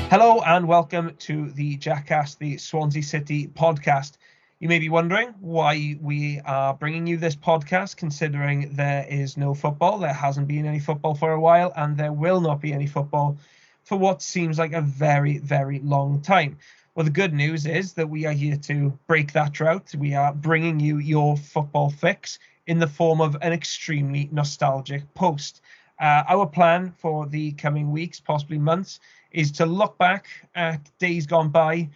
Hello and welcome to the JackCast, the Swansea City podcast. You may be wondering why we are bringing you this podcast, considering there is no football. There hasn't been any football for a while, and there will not be any football for what seems like a very, very long time. Well, the good news is that we are here to break that drought. We are bringing you your football fix in the form of an extremely nostalgic post. Our plan for the coming weeks, possibly months, is to look back at days gone by,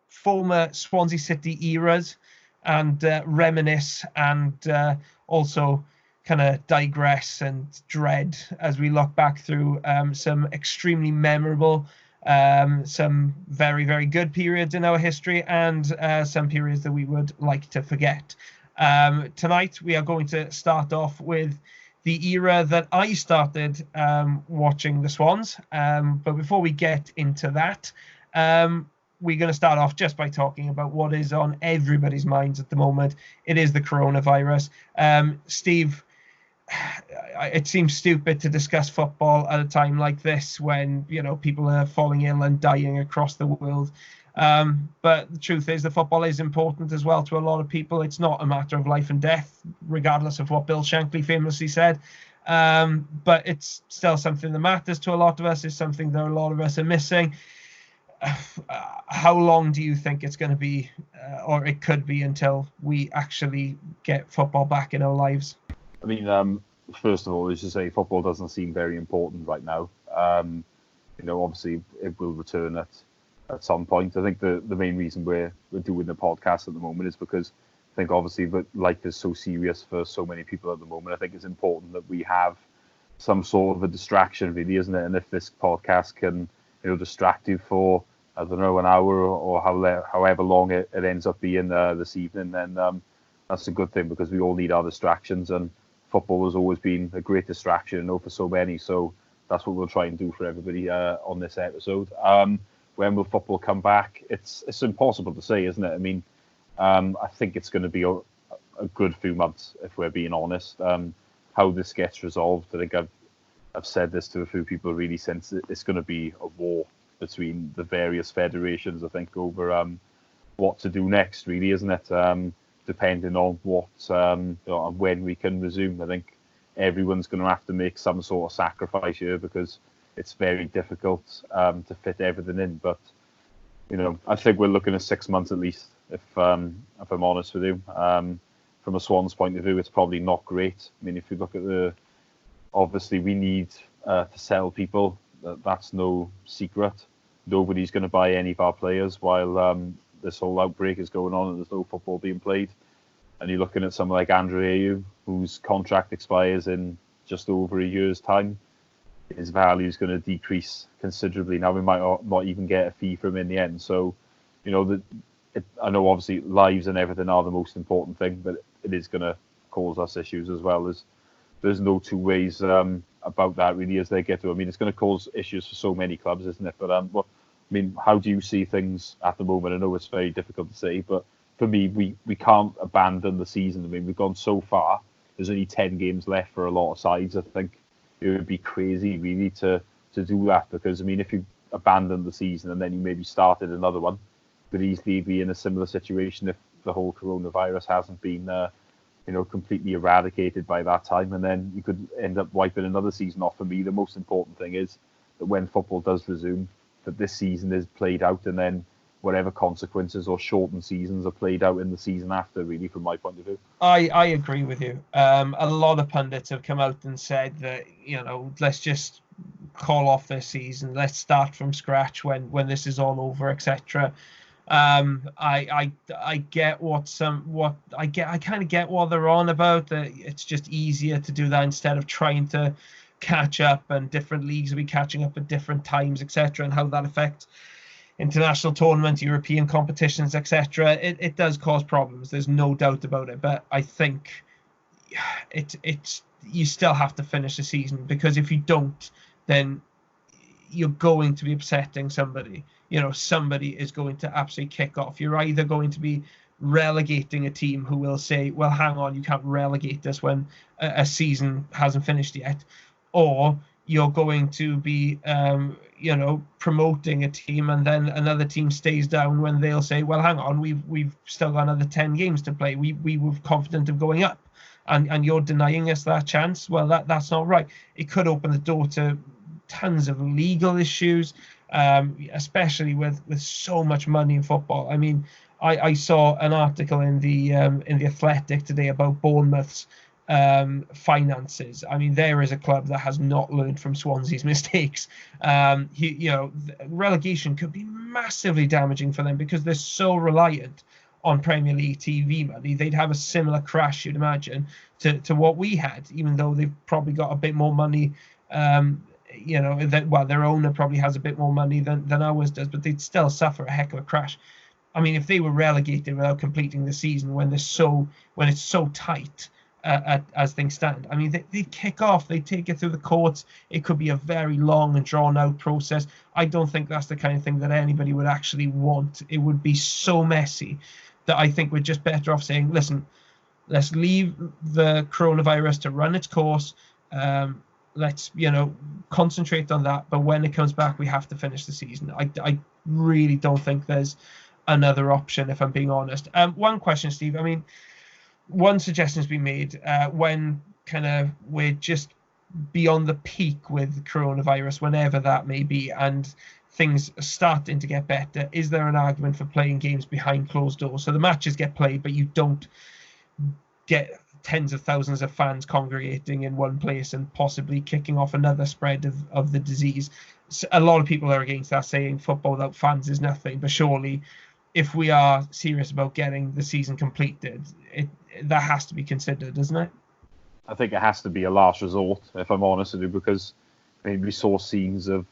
former Swansea City eras, and reminisce and also kind of digress and dread as we look back through some extremely memorable, some very, very good periods in our history, and some periods that we would like to forget. Tonight, we are going to start off with the era that I started watching the Swans. But before we get into that, we're going to start off just by talking about what is on everybody's minds at the moment. It is the coronavirus. Steve, it seems stupid to discuss football at a time like this when, you know, people are falling ill and dying across the world. But the truth is, the football is important as well to a lot of people. It's not a matter of life and death, regardless of what Bill Shankly famously said. But it's still something that matters to a lot of us. It's something that a lot of us are missing. How long do you think it's going to be, or it could be, until we actually get football back in our lives? I mean, first of all, as you say, football doesn't seem very important right now. Obviously, it will return at some point. I think the main reason we're doing the podcast at the moment is because I think obviously that life is so serious for so many people at the moment. I think it's important that we have some sort of a distraction, really, isn't it? And if this podcast can, distract you for, I don't know, an hour or however long it ends up being this evening, then that's a good thing, because we all need our distractions, and football has always been a great distraction, for so many. So that's what we'll try and do for everybody on this episode. When will football come back? It's impossible to say, isn't it? I mean, I think it's going to be a good few months, if we're being honest. How this gets resolved, I think I've said this to a few people really, since it's going to be a war between the various federations, I think, over what to do next, really, isn't it? Depending on what and when we can resume. I think everyone's going to have to make some sort of sacrifice here, because it's very difficult to fit everything in. But I think we're looking at 6 months at least, if I'm honest with you. From a Swans point of view, it's probably not great. I mean, if you look at obviously we need to sell people. That's no secret. Nobody's going to buy any of our players while this whole outbreak is going on and there's no football being played. And you're looking at someone like Andre Ayew, whose contract expires in just over a year's time. His value is going to decrease considerably. Now we might not even get a fee from him in the end. So, I know obviously lives and everything are the most important thing, but it is going to cause us issues as well. There's no two ways about that, really, as they get to. I mean, it's going to cause issues for so many clubs, isn't it? But how do you see things at the moment? I know it's very difficult to say, but for me, we can't abandon the season. I mean, we've gone so far. There's only 10 games left for a lot of sides. I think it would be crazy, really, to do that, because, I mean, if you abandon the season and then you maybe started another one, could easily be in a similar situation if the whole coronavirus hasn't been, completely eradicated by that time, and then you could end up wiping another season off. For me, the most important thing is that when football does resume, that this season is played out, and then whatever consequences or shortened seasons are played out in the season after, really, from my point of view. I agree with you. A lot of pundits have come out and said that, let's just call off this season. Let's start from scratch when this is all over, etc. I get I kind of get what they're on about. That it's just easier to do that instead of trying to catch up, and different leagues will be catching up at different times, etc., and how that affects international tournaments, European competitions, etc. It does cause problems. There's no doubt about it. But I think it's you still have to finish the season, because if you don't, then you're going to be upsetting somebody. Somebody is going to absolutely kick off. You're either going to be relegating a team who will say, well, hang on, you can't relegate us when a season hasn't finished yet, or you're going to be, promoting a team, and then another team stays down when they'll say, well, hang on, we've still got another 10 games to play. We were confident of going up, and you're denying us that chance. Well, that's not right. It could open the door to tons of legal issues, especially with so much money in football. I mean, I saw an article in the Athletic today about Bournemouth's finances. I mean, there is a club that has not learned from Swansea's mistakes. Relegation could be massively damaging for them because they're so reliant on Premier League TV money. They'd have a similar crash, you'd imagine, to what we had, even though they've probably got a bit more money. Their owner probably has a bit more money than ours does, but they'd still suffer a heck of a crash. I mean, if they were relegated without completing the season when it's so tight, as things stand, I mean, they'd kick off. They'd take it through the courts. It could be a very long and drawn-out process. I don't think that's the kind of thing that anybody would actually want. It would be so messy that I think we're just better off saying, listen, let's leave the coronavirus to run its course. Let's, concentrate on that. But when it comes back, we have to finish the season. I really don't think there's another option, if I'm being honest. One question, Steve. I mean, one suggestion has been made when kind of we're just beyond the peak with coronavirus, whenever that may be, and things are starting to get better. Is there an argument for playing games behind closed doors? So the matches get played, but you don't get tens of thousands of fans congregating in one place and possibly kicking off another spread of the disease. So a lot of people are against that, saying football without fans is nothing. But surely, if we are serious about getting the season completed, that has to be considered, doesn't it? I think it has to be a last resort, if I'm honest with you, because we saw scenes of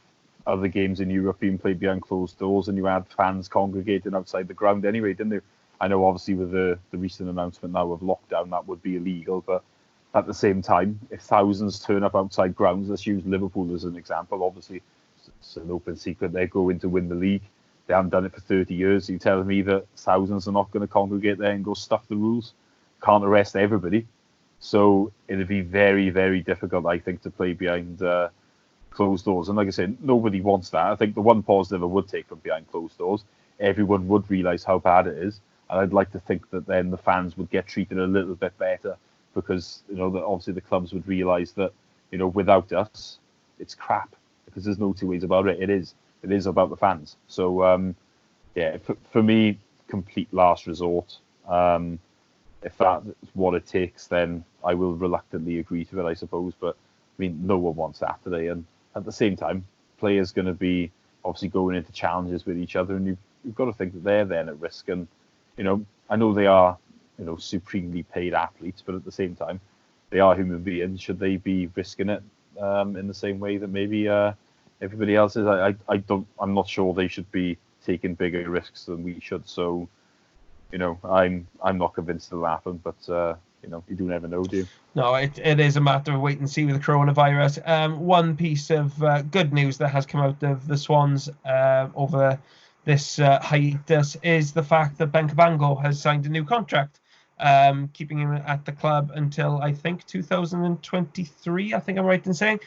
other games in Europe being played behind closed doors, and you had fans congregating outside the ground anyway, didn't you? I know, obviously, with the recent announcement now of lockdown, that would be illegal, but at the same time, if thousands turn up outside grounds, let's use Liverpool as an example. Obviously, it's an open secret they're going to win the league. They haven't done it for 30 years. You're telling me that thousands are not going to congregate there and go stuff the rules? Can't arrest everybody. So it'd be very, very difficult, I think, to play behind closed doors. And like I said, nobody wants that. I think the one positive I would take from behind closed doors, everyone would realise how bad it is. And I'd like to think that then the fans would get treated a little bit better because, that obviously the clubs would realise that, without us, it's crap. Because there's no two ways about it. It is about the fans. So, for me, complete last resort. If that's what it takes, then I will reluctantly agree to it, I suppose. But, I mean, no one wants that today. And at the same time, players going to be obviously going into challenges with each other. And you've got to think that they're then at risk. And, I know they are, supremely paid athletes, but at the same time, they are human beings. Should they be risking it in the same way that maybe everybody else is? I'm not sure they should be taking bigger risks than we should. So, I'm not convinced it'll happen, but you do never know, do you? No, it is a matter of wait and see with the coronavirus. One piece of good news that has come out of the Swans over this hiatus is the fact that Ben Cabango has signed a new contract, keeping him at the club until, I think, 2023, I think I'm right in saying.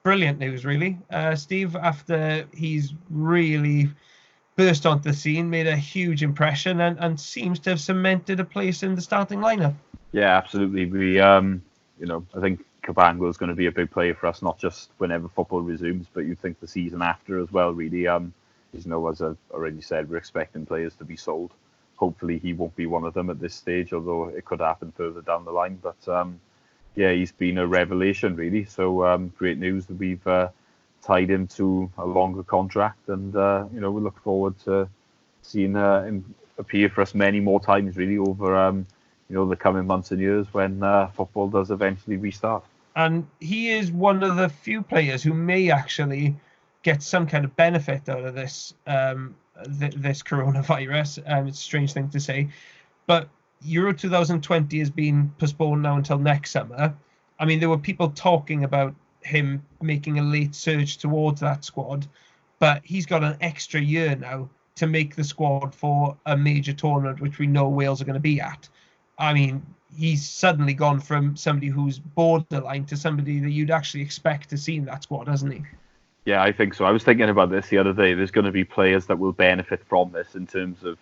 Brilliant news, really. Steve, after he's really burst onto the scene, made a huge impression, and seems to have cemented a place in the starting lineup. Yeah, absolutely. We, I think Cabango is going to be a big player for us, not just whenever football resumes, but you think the season after as well, really. As I've already said, we're expecting players to be sold. Hopefully he won't be one of them at this stage, although it could happen further down the line. But he's been a revelation, really. So great news that we've tied him to a longer contract, and we look forward to seeing him appear for us many more times, really, over the coming months and years when football does eventually restart. And he is one of the few players who may actually get some kind of benefit out of this this coronavirus. It's a strange thing to say, but Euro 2020 has been postponed now until next summer. I mean, there were people talking about him making a late surge towards that squad, but he's got an extra year now to make the squad for a major tournament, which we know Wales are going to be at. I mean, he's suddenly gone from somebody who's borderline to somebody that you'd actually expect to see in that squad, hasn't he? Yeah, I think so. I was thinking about this the other day. There's going to be players that will benefit from this in terms of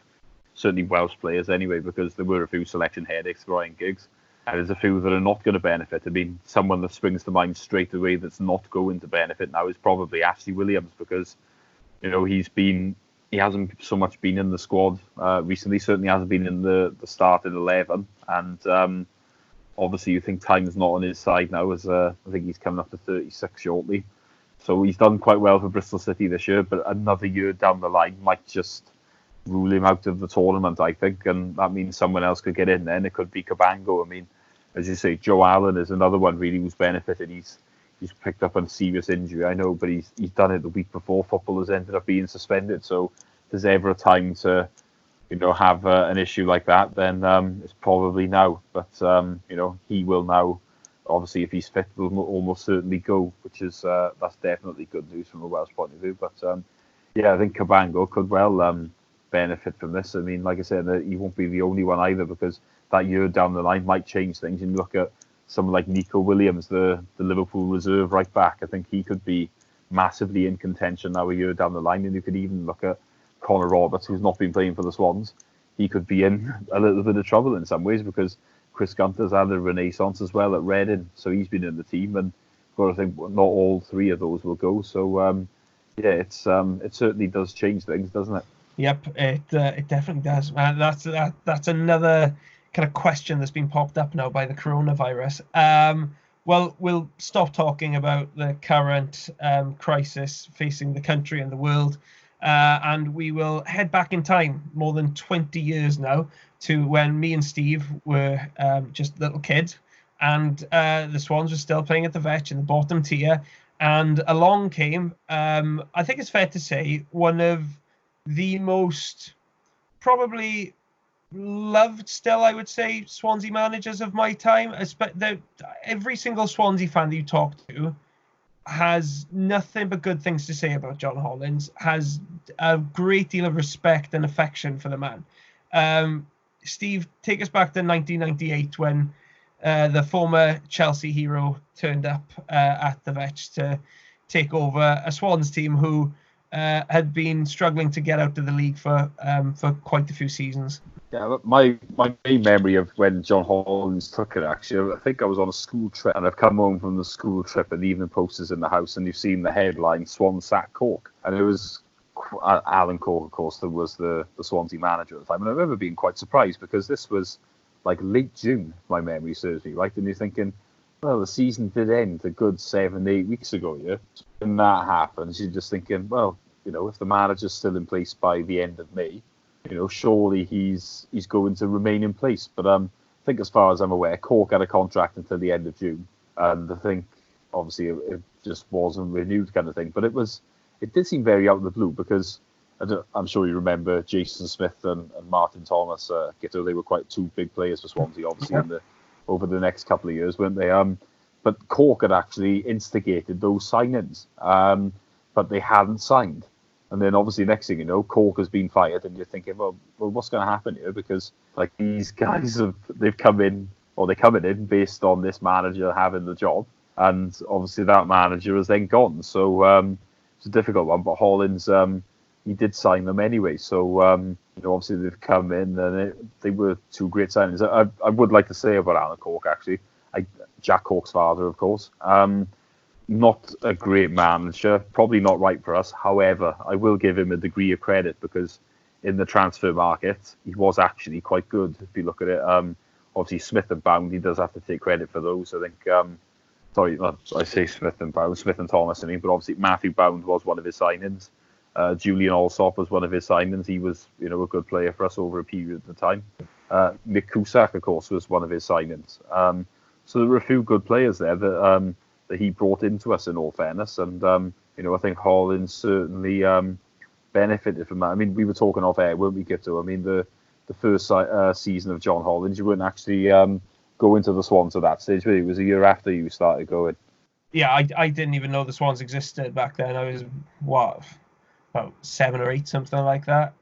certainly Welsh players anyway, because there were a few selection headaches for Ryan Giggs. And there's a few that are not going to benefit. I mean, someone that springs to mind straight away that's not going to benefit now is probably Ashley Williams, because, he hasn't so much been in the squad recently, certainly hasn't been in the starting 11. And obviously you think time's not on his side now, as I think he's coming up to 36 shortly. So he's done quite well for Bristol City this year, but another year down the line might just rule him out of the tournament, I think, and that means someone else could get in then. It could be Cabango. I mean, as you say, Joe Allen is another one really who's benefited. He's picked up on serious injury, I know, but he's done it the week before footballers ended up being suspended. So if there's ever a time to, have an issue like that, then it's probably now. But, he will now, obviously, if he's fit, will almost certainly go, which is that's definitely good news from a Welsh point of view. But I think Cabango could well benefit from this. I mean, like I said, he won't be the only one either, because that year down the line might change things. And you look at someone like Nico Williams, the Liverpool reserve right back. I think he could be massively in contention now a year down the line. And you could even look at Connor Roberts, who's not been playing for the Swans. He could be in a little bit of trouble in some ways, because Chris Gunter's had a renaissance as well at Reading, so he's been in the team, and I think not all three of those will go. So it certainly does change things, doesn't it? Yep, it definitely does. That's another kind of question that's been popped up now by the coronavirus. Well, we'll stop talking about the current crisis facing the country and the world, and we will head back in time more than 20 years now, to when me and Steve were just little kids, and the Swans were still playing at the Vetch in the bottom tier, and along came, I think it's fair to say, one of the most probably loved still, I would say, Swansea managers of my time. Every single Swansea fan that you talk to has nothing but good things to say about John Hollins, has a great deal of respect and affection for the man. Steve, take us back to 1998 when the former Chelsea hero turned up at the Vetch to take over a Swans team who had been struggling to get out of the league for quite a few seasons. Yeah, my main memory of when John Hollins took it, actually, I think I was on a school trip, and I've come home from the school trip, and the evening post is in the house, and you've seen the headline, Swans sack Cork. And it was Alan Cork, of course, that was the Swansea manager at the time. And I remember being quite surprised, because this was like late June, my memory serves me right. And you're thinking, well, the season did end a good 7-8 weeks ago, yeah? When that happens, you're just thinking, well, if the manager's still in place by the end of May, surely he's going to remain in place. But I think, as far as I'm aware, Cork had a contract until the end of June, and I think obviously it just wasn't renewed, kind of thing. But it did seem very out of the blue, because I'm sure you remember Jason Smith and Martin Thomas, Guto. They were quite two big players for Swansea, obviously, over the next couple of years, weren't they? But Cork had actually instigated those signings, but they hadn't signed. And then obviously next thing you know, Cork has been fired, and you're thinking, well, what's going to happen here? Because like these guys they're coming in based on this manager having the job, and obviously that manager has then gone. So it's a difficult one. But Hollins, he did sign them anyway. So obviously they've come in, and they were two great signings. I would like to say about Alan Cork, actually, Jack Cork's father, of course. Not a great manager, probably not right for us. However, I will give him a degree of credit, because in the transfer market, he was actually quite good. If you look at it, obviously Smith and Bound, he does have to take credit for those. I think, I say Smith and Thomas, but obviously Matthew Bound was one of his signings. Julian Alsop was one of his signings. He was, a good player for us over a period of time. Nick Cusack, of course, was one of his signings. So there were a few good players there that he brought into us, in all fairness. And, I think Hollins certainly benefited from that. I mean, we were talking off air, weren't we, Guto? I mean, the first season of John Hollins, you weren't actually going to the Swans at that stage, really. It was a year after you started going. Yeah, I didn't even know the Swans existed back then. I was, about 7 or 8, something like that.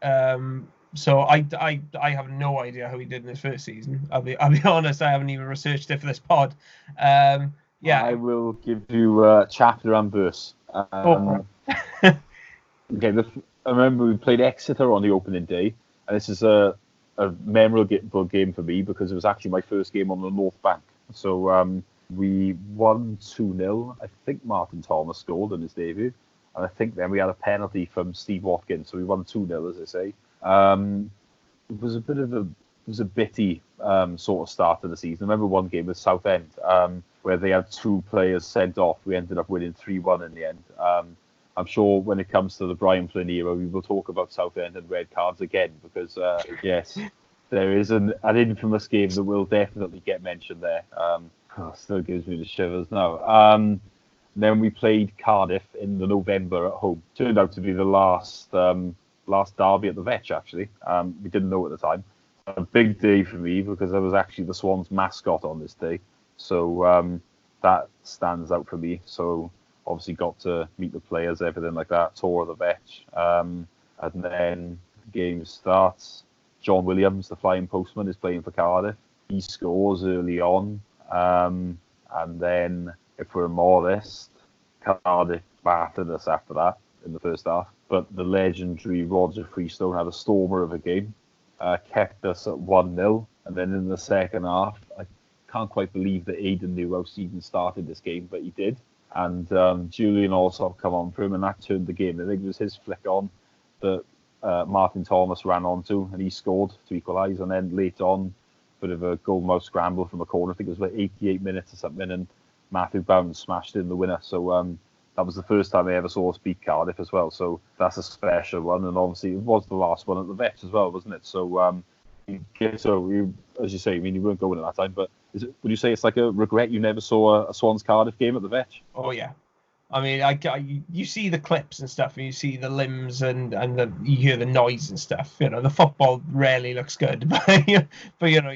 So I have no idea how he did in his first season. I'll be honest, I haven't even researched it for this pod. I will give you chapter and verse. Oh, Okay, I remember we played Exeter on the opening day, and this is a memorable game for me because it was actually my first game on the North Bank. So we won 2-0. I think Martin Thomas scored in his debut, and I think then we had a penalty from Steve Watkins, so we won 2-0, as I say. It was a bitty sort of start to the season. I remember one game with Southend where they had 2 players sent off. We ended up winning 3-1 in the end. I'm sure when it comes to the Brian Flynn era, we will talk about Southend and red cards again because, yes, there is an infamous game that will definitely get mentioned there. Still gives me the shivers now. Then we played Cardiff in the November at home. Turned out to be the last derby at the Vetch, actually. We didn't know at the time. A big day for me because I was actually the Swans mascot on this day. So that stands out for me. So obviously got to meet the players, everything like that, tour of the Vetch. And then the game starts. John Williams, the flying postman, is playing for Cardiff. He scores early on. And then, if we're modest, Cardiff battered us after that in the first half. But the legendary Roger Freestone had a stormer of a game, kept us at 1-0. And then in the second half, I can't quite believe that Aidan knew how Stephen started this game, but he did. And Julian also come on for him, and that turned the game. I think it was his flick on that Martin Thomas ran onto, and he scored to equalise. And then late on, bit of a goal mouth scramble from a corner. I think it was like 88 minutes or something, and Matthew Bounds smashed in the winner. So that was the first time I ever saw us beat Cardiff as well. So that's a special one, and obviously it was the last one at the Vetch as well, wasn't it? So as you say, I mean, you weren't going at that time, but would you say it's like a regret you never saw a Swans Cardiff game at the Vetch? Oh yeah, I mean, you see the clips and stuff, and you see the limbs and you hear the noise and stuff. You know, the football rarely looks good, but you're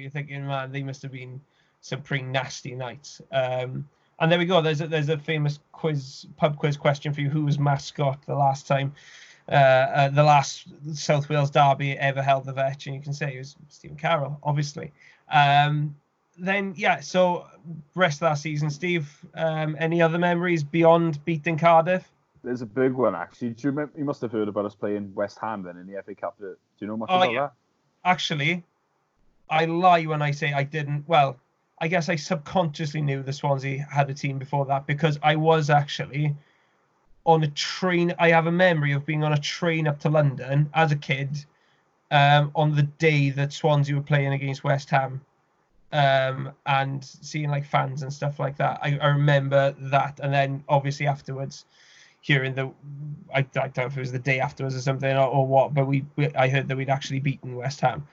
thinking, man, they must have been some pretty nasty nights. And there we go. There's a famous pub quiz question for you. Who was mascot the last time? The last South Wales derby ever held the Vetch, and you can say it was Stephen Carroll, obviously. Then so rest of that season, Steve, any other memories beyond beating Cardiff? There's a big one actually. Do you remember? You must have heard about us playing West Ham then in the FA Cup. Do you know much about that? Actually, I lie when I say I didn't. Well, I guess I subconsciously knew the Swansea had a team before that because I was actually on a train. I have a memory of being on a train up to London as a kid on the day that Swansea were playing against West Ham. And seeing like fans and stuff like that. I remember that, and then obviously afterwards hearing I don't know if it was the day afterwards or something or what, but I heard that we'd actually beaten West Ham,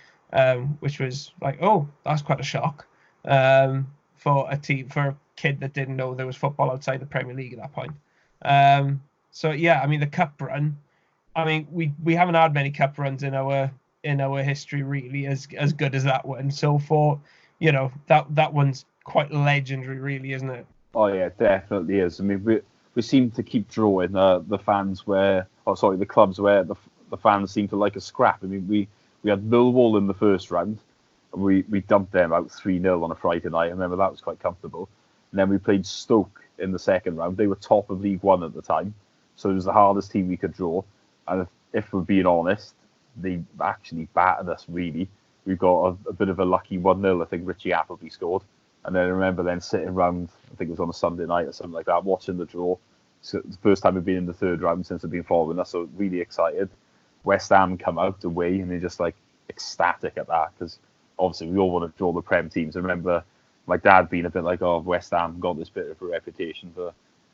which was like, oh, that's quite a shock for a kid that didn't know there was football outside the Premier League at that point. So yeah, I mean the cup run. I mean we haven't had many cup runs in our history really as good as that one. So for that one's quite legendary, really, isn't it? Oh yeah, definitely is. I mean, we seem to keep drawing the clubs where the fans seem to like a scrap. I mean, we had Millwall in the first round, and we dumped them out 3-0 on a Friday night. I remember that was quite comfortable. And then we played Stoke in the second round. They were top of League One at the time, so it was the hardest team we could draw. And if we're being honest, they actually battered us really. We got a bit of a lucky 1-0. I think Richie Appleby scored. And then I remember then sitting around, I think it was on a Sunday night or something like that, watching the draw. So it's the first time we've been in the third round since I've been following us, so really excited. West Ham come out away, and they're just like ecstatic at that, because obviously we all want to draw the Prem teams. I remember my dad being a bit like, oh, West Ham got this bit of a reputation, but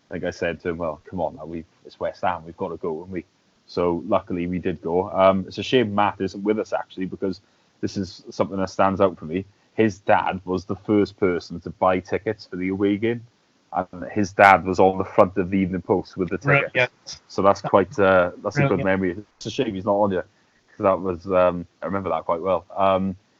I think I said to him, well, come on now, it's West Ham, we've got to go. And so luckily we did go. It's a shame Matt isn't with us, actually, because this is something that stands out for me. His dad was the first person to buy tickets for the away game, and his dad was on the front of the Evening Post with the tickets. Yeah. So that's quite a good memory. It's a shame he's not on here, because that was I remember that quite well.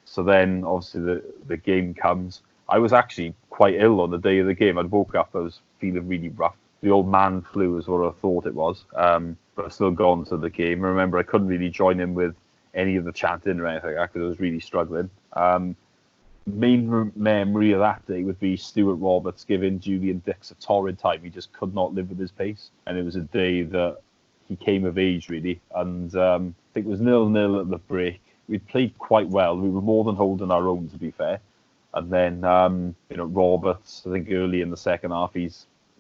So then obviously the game comes. I was actually quite ill on the day of the game. I'd woke up, I was feeling really rough. The old man flu is what I thought it was, but I've still gone to the game. I remember I couldn't really join in with any of the chanting or anything like that, because I was really struggling. Main memory of that day would be Stuart Roberts giving Julian Dix a torrid time. He just could not live with his pace, and it was a day that he came of age, really. And I think it was 0-0 at the break. We'd played quite well. We were more than holding our own, to be fair. And then, Roberts, I think early in the second half, he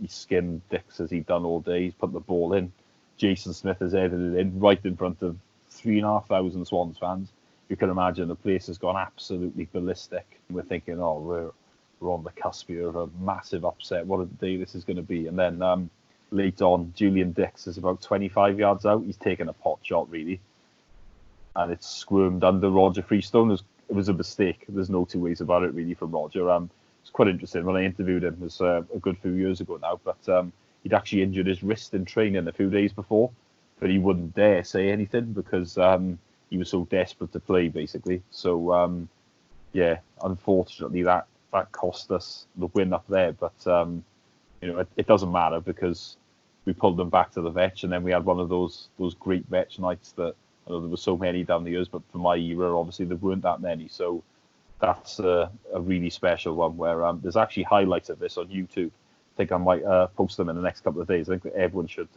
skinned Dix as he'd done all day. He's put the ball in. Jason Smith has headed it in right in front of 3,500 Swans fans. You can imagine the place has gone absolutely ballistic. We're thinking, we're on the cusp here of a massive upset. What a day this is going to be. And then late on, Julian Dix is about 25 yards out. He's taken a pot shot, really. And it's squirmed under Roger Freestone. It was a mistake. There's no two ways about it, really, from Roger. It's quite interesting. When I interviewed him, it was a good few years ago now, but he'd actually injured his wrist in training a few days before, but he wouldn't dare say anything because he was so desperate to play, basically. So, unfortunately, that cost us the win up there. But, it doesn't matter because we pulled them back to the Vetch, and then we had one of those great Vetch nights that, I know there were so many down the years, but for my era, obviously, there weren't that many. So that's a really special one where there's actually highlights of this on YouTube. I think I might post them in the next couple of days. I think that everyone should,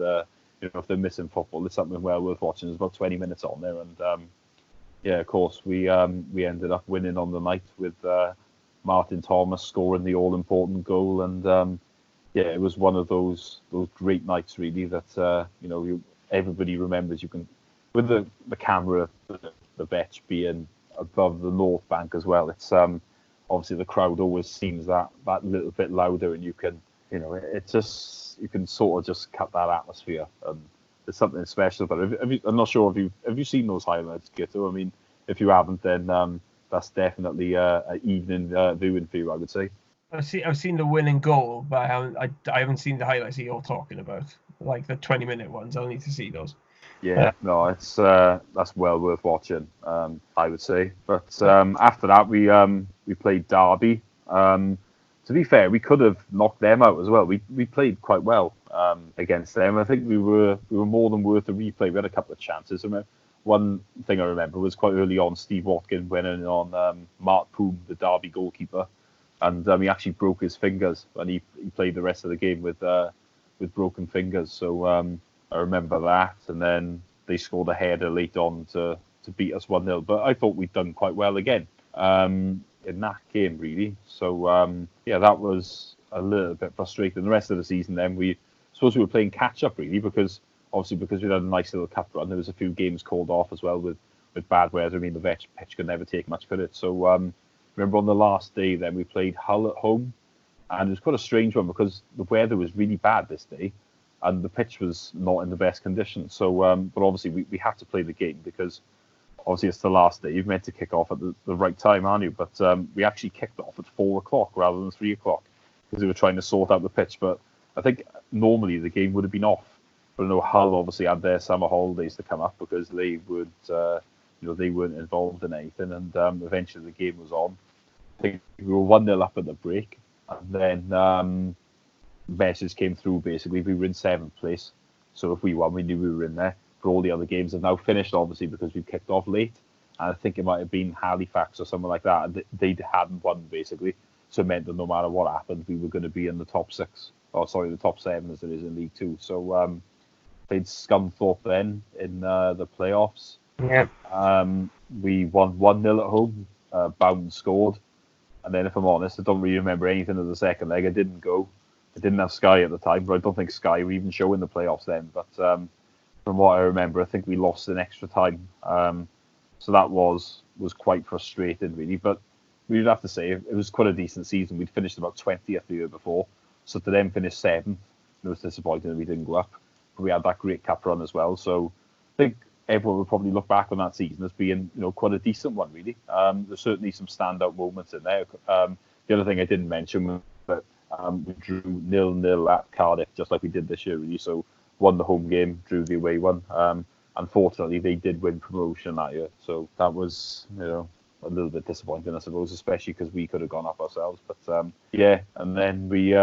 if they're missing football, it's something well worth watching. There's about 20 minutes on there. And, of course, we ended up winning on the night with Martin Thomas scoring the all-important goal. And, it was one of those great nights, really, that, everybody remembers. You can, with the camera, the Vetch being above the North Bank as well, it's obviously the crowd always seems that little bit louder, and you can, you can sort of just cut that atmosphere, and there's something special about it. I'm not sure have you seen those highlights, Guto? I mean, if you haven't, then that's definitely an evening viewing for you, I would say. I've seen the winning goal, but I haven't seen the highlights that you're talking about, like the 20-minute ones. I'll need to see those. Yeah, no, it's that's well worth watching, I would say. But after that, we played Derby. To be fair, we could have knocked them out as well. We played quite well against them. I think we were more than worth a replay. We had a couple of chances. One thing I remember was quite early on, Steve Watkin went in on Mark Poom, the Derby goalkeeper, and he actually broke his fingers, and he played the rest of the game with broken fingers. So I remember that, and then they scored a header late on to beat us 1-0. But I thought we'd done quite well again in that game, really. So that was a little bit frustrating. The rest of the season, then we were playing catch up, really, because we had a nice little cup run. There was a few games called off as well with bad weather. I mean, the Vetch pitch could never take much, could it? So remember on the last day, then we played Hull at home, and it was quite a strange one because the weather was really bad this day, and the pitch was not in the best condition. So, but obviously we had to play the game because obviously it's the last day. You're meant to kick off at the right time, aren't you? But we actually kicked off at 4 o'clock rather than 3 o'clock because we were trying to sort out the pitch. But I think normally the game would have been off. But I know Hull obviously had their summer holidays to come up because they would, they weren't involved in anything. And eventually the game was on. I think we were 1-0 up at the break, and then message came through. Basically, we were in 7th place, so if we won, we knew we were in there. But all the other games have now finished, obviously, because we kicked off late. And I think it might have been Halifax or something like that. And they hadn't won, basically, so it meant that no matter what happened, we were going to be in the top 6. The top 7 as it is in League 2. So played Scunthorpe then in the playoffs. Yeah. We won 1-0 at home. Bound scored. And then, if I'm honest, I don't really remember anything of the second leg. I didn't go. I didn't have Sky at the time, but I don't think Sky were even showing the playoffs then. But from what I remember, I think we lost in extra time. So that was quite frustrating, really. But we'd have to say it was quite a decent season. We'd finished about 20th the year before. So to then finish 7th, it was disappointing that we didn't go up. But we had that great cup run as well. So I think everyone will probably look back on that season as being, quite a decent one, really. There's certainly some standout moments in there. The other thing I didn't mention was that we drew 0-0 at Cardiff, just like we did this year, really. So won the home game, drew the away one. Unfortunately, they did win promotion that year. So that was, a little bit disappointing, I suppose, especially because we could have gone up ourselves. But and then we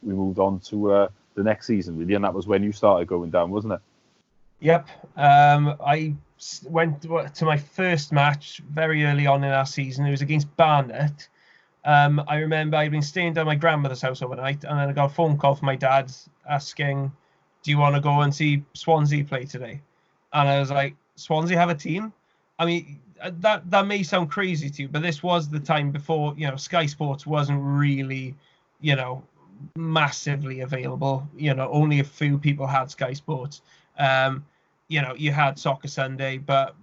moved on to the next season, really, and that was when you started going down, wasn't it? Yep. Went to my first match very early on in our season. It was against Barnet. I remember I'd been staying down at my grandmother's house overnight, and then I got a phone call from my dad asking, "Do you want to go and see Swansea play today?" And I was like, "Swansea have a team?" I mean, that may sound crazy to you, but this was the time before, Sky Sports wasn't really, you know, massively available. Only a few people had Sky Sports. Um, you had Soccer Sunday, but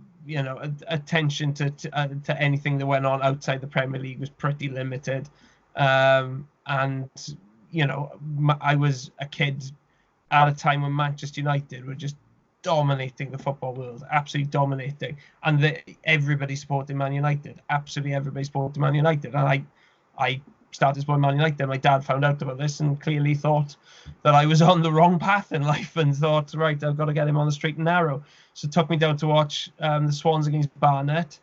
attention to anything that went on outside the Premier League was pretty limited. And I was a kid at a time when Manchester United were just dominating the football world, absolutely dominating, and everybody supported Man United, absolutely everybody supported Man United, and I started supporting Man United. My dad found out about this and clearly thought that I was on the wrong path in life and thought, right, I've got to get him on the straight and narrow. So took me down to watch the Swans against Barnet.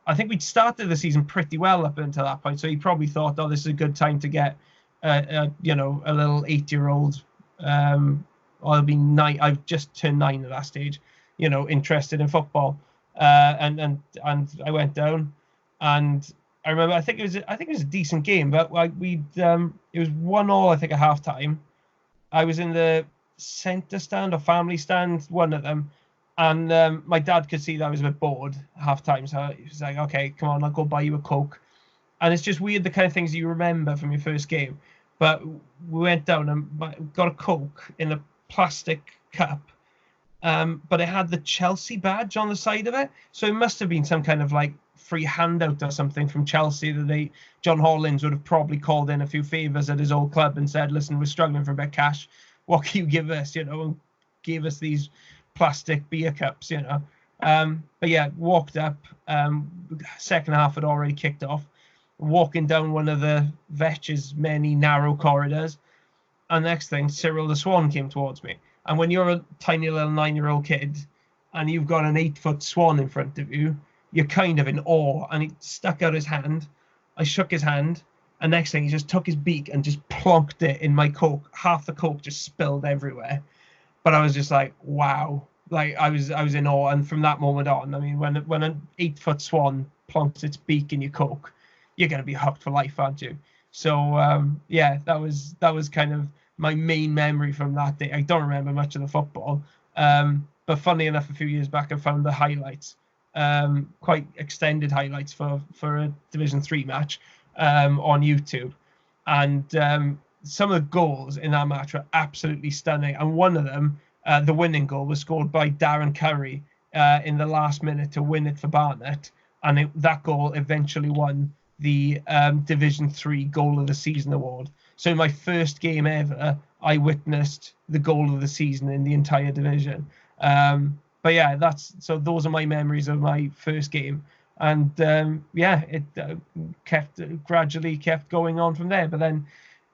I think we'd started the season pretty well up until that point, so he probably thought, oh, this is a good time to get a little 8-year-old. I'll be 9. I've just turned 9 at that stage. Interested in football, and I went down, and I remember I think it was a decent game, but it was 1-1 I think at half time. I was in the centre stand or family stand, one of them, and my dad could see that I was a bit bored half time, so he was like, "Okay, come on, I'll go buy you a Coke." And it's just weird the kind of things you remember from your first game. But we went down and got a Coke in a plastic cup, but it had the Chelsea badge on the side of it, so it must have been some kind of like free handout or something from Chelsea that John Hollins would have probably called in a few favours at his old club and said, "Listen, we're struggling for a bit of cash. What can you give us?" And gave us these plastic beer cups. But yeah, walked up. Second half had already kicked off. Walking down one of the Vetch's many narrow corridors, and next thing, Cyril the Swan came towards me. And when you're a tiny little 9-year-old kid and you've got an 8-foot swan in front of you, you're kind of in awe. And he stuck out his hand. I shook his hand. And next thing, he just took his beak and just plonked it in my Coke. Half the Coke just spilled everywhere. But I was just like, wow. Like I was in awe. And from that moment on, I mean, when an 8-foot swan plonks its beak in your Coke, you're going to be hooked for life, aren't you? So yeah, that was kind of my main memory from that day. I don't remember much of the football, but funnily enough, a few years back, I found the highlights, quite extended highlights for a Division 3 match on YouTube, and some of the goals in that match were absolutely stunning. And one of them, the winning goal, was scored by Darren Curry in the last minute to win it for Barnet, and that goal eventually won the Division 3 Goal of the Season award. So in my first game ever, I witnessed the goal of the season in the entire division. But yeah, those are my memories of my first game. And yeah, it gradually kept going on from there. But then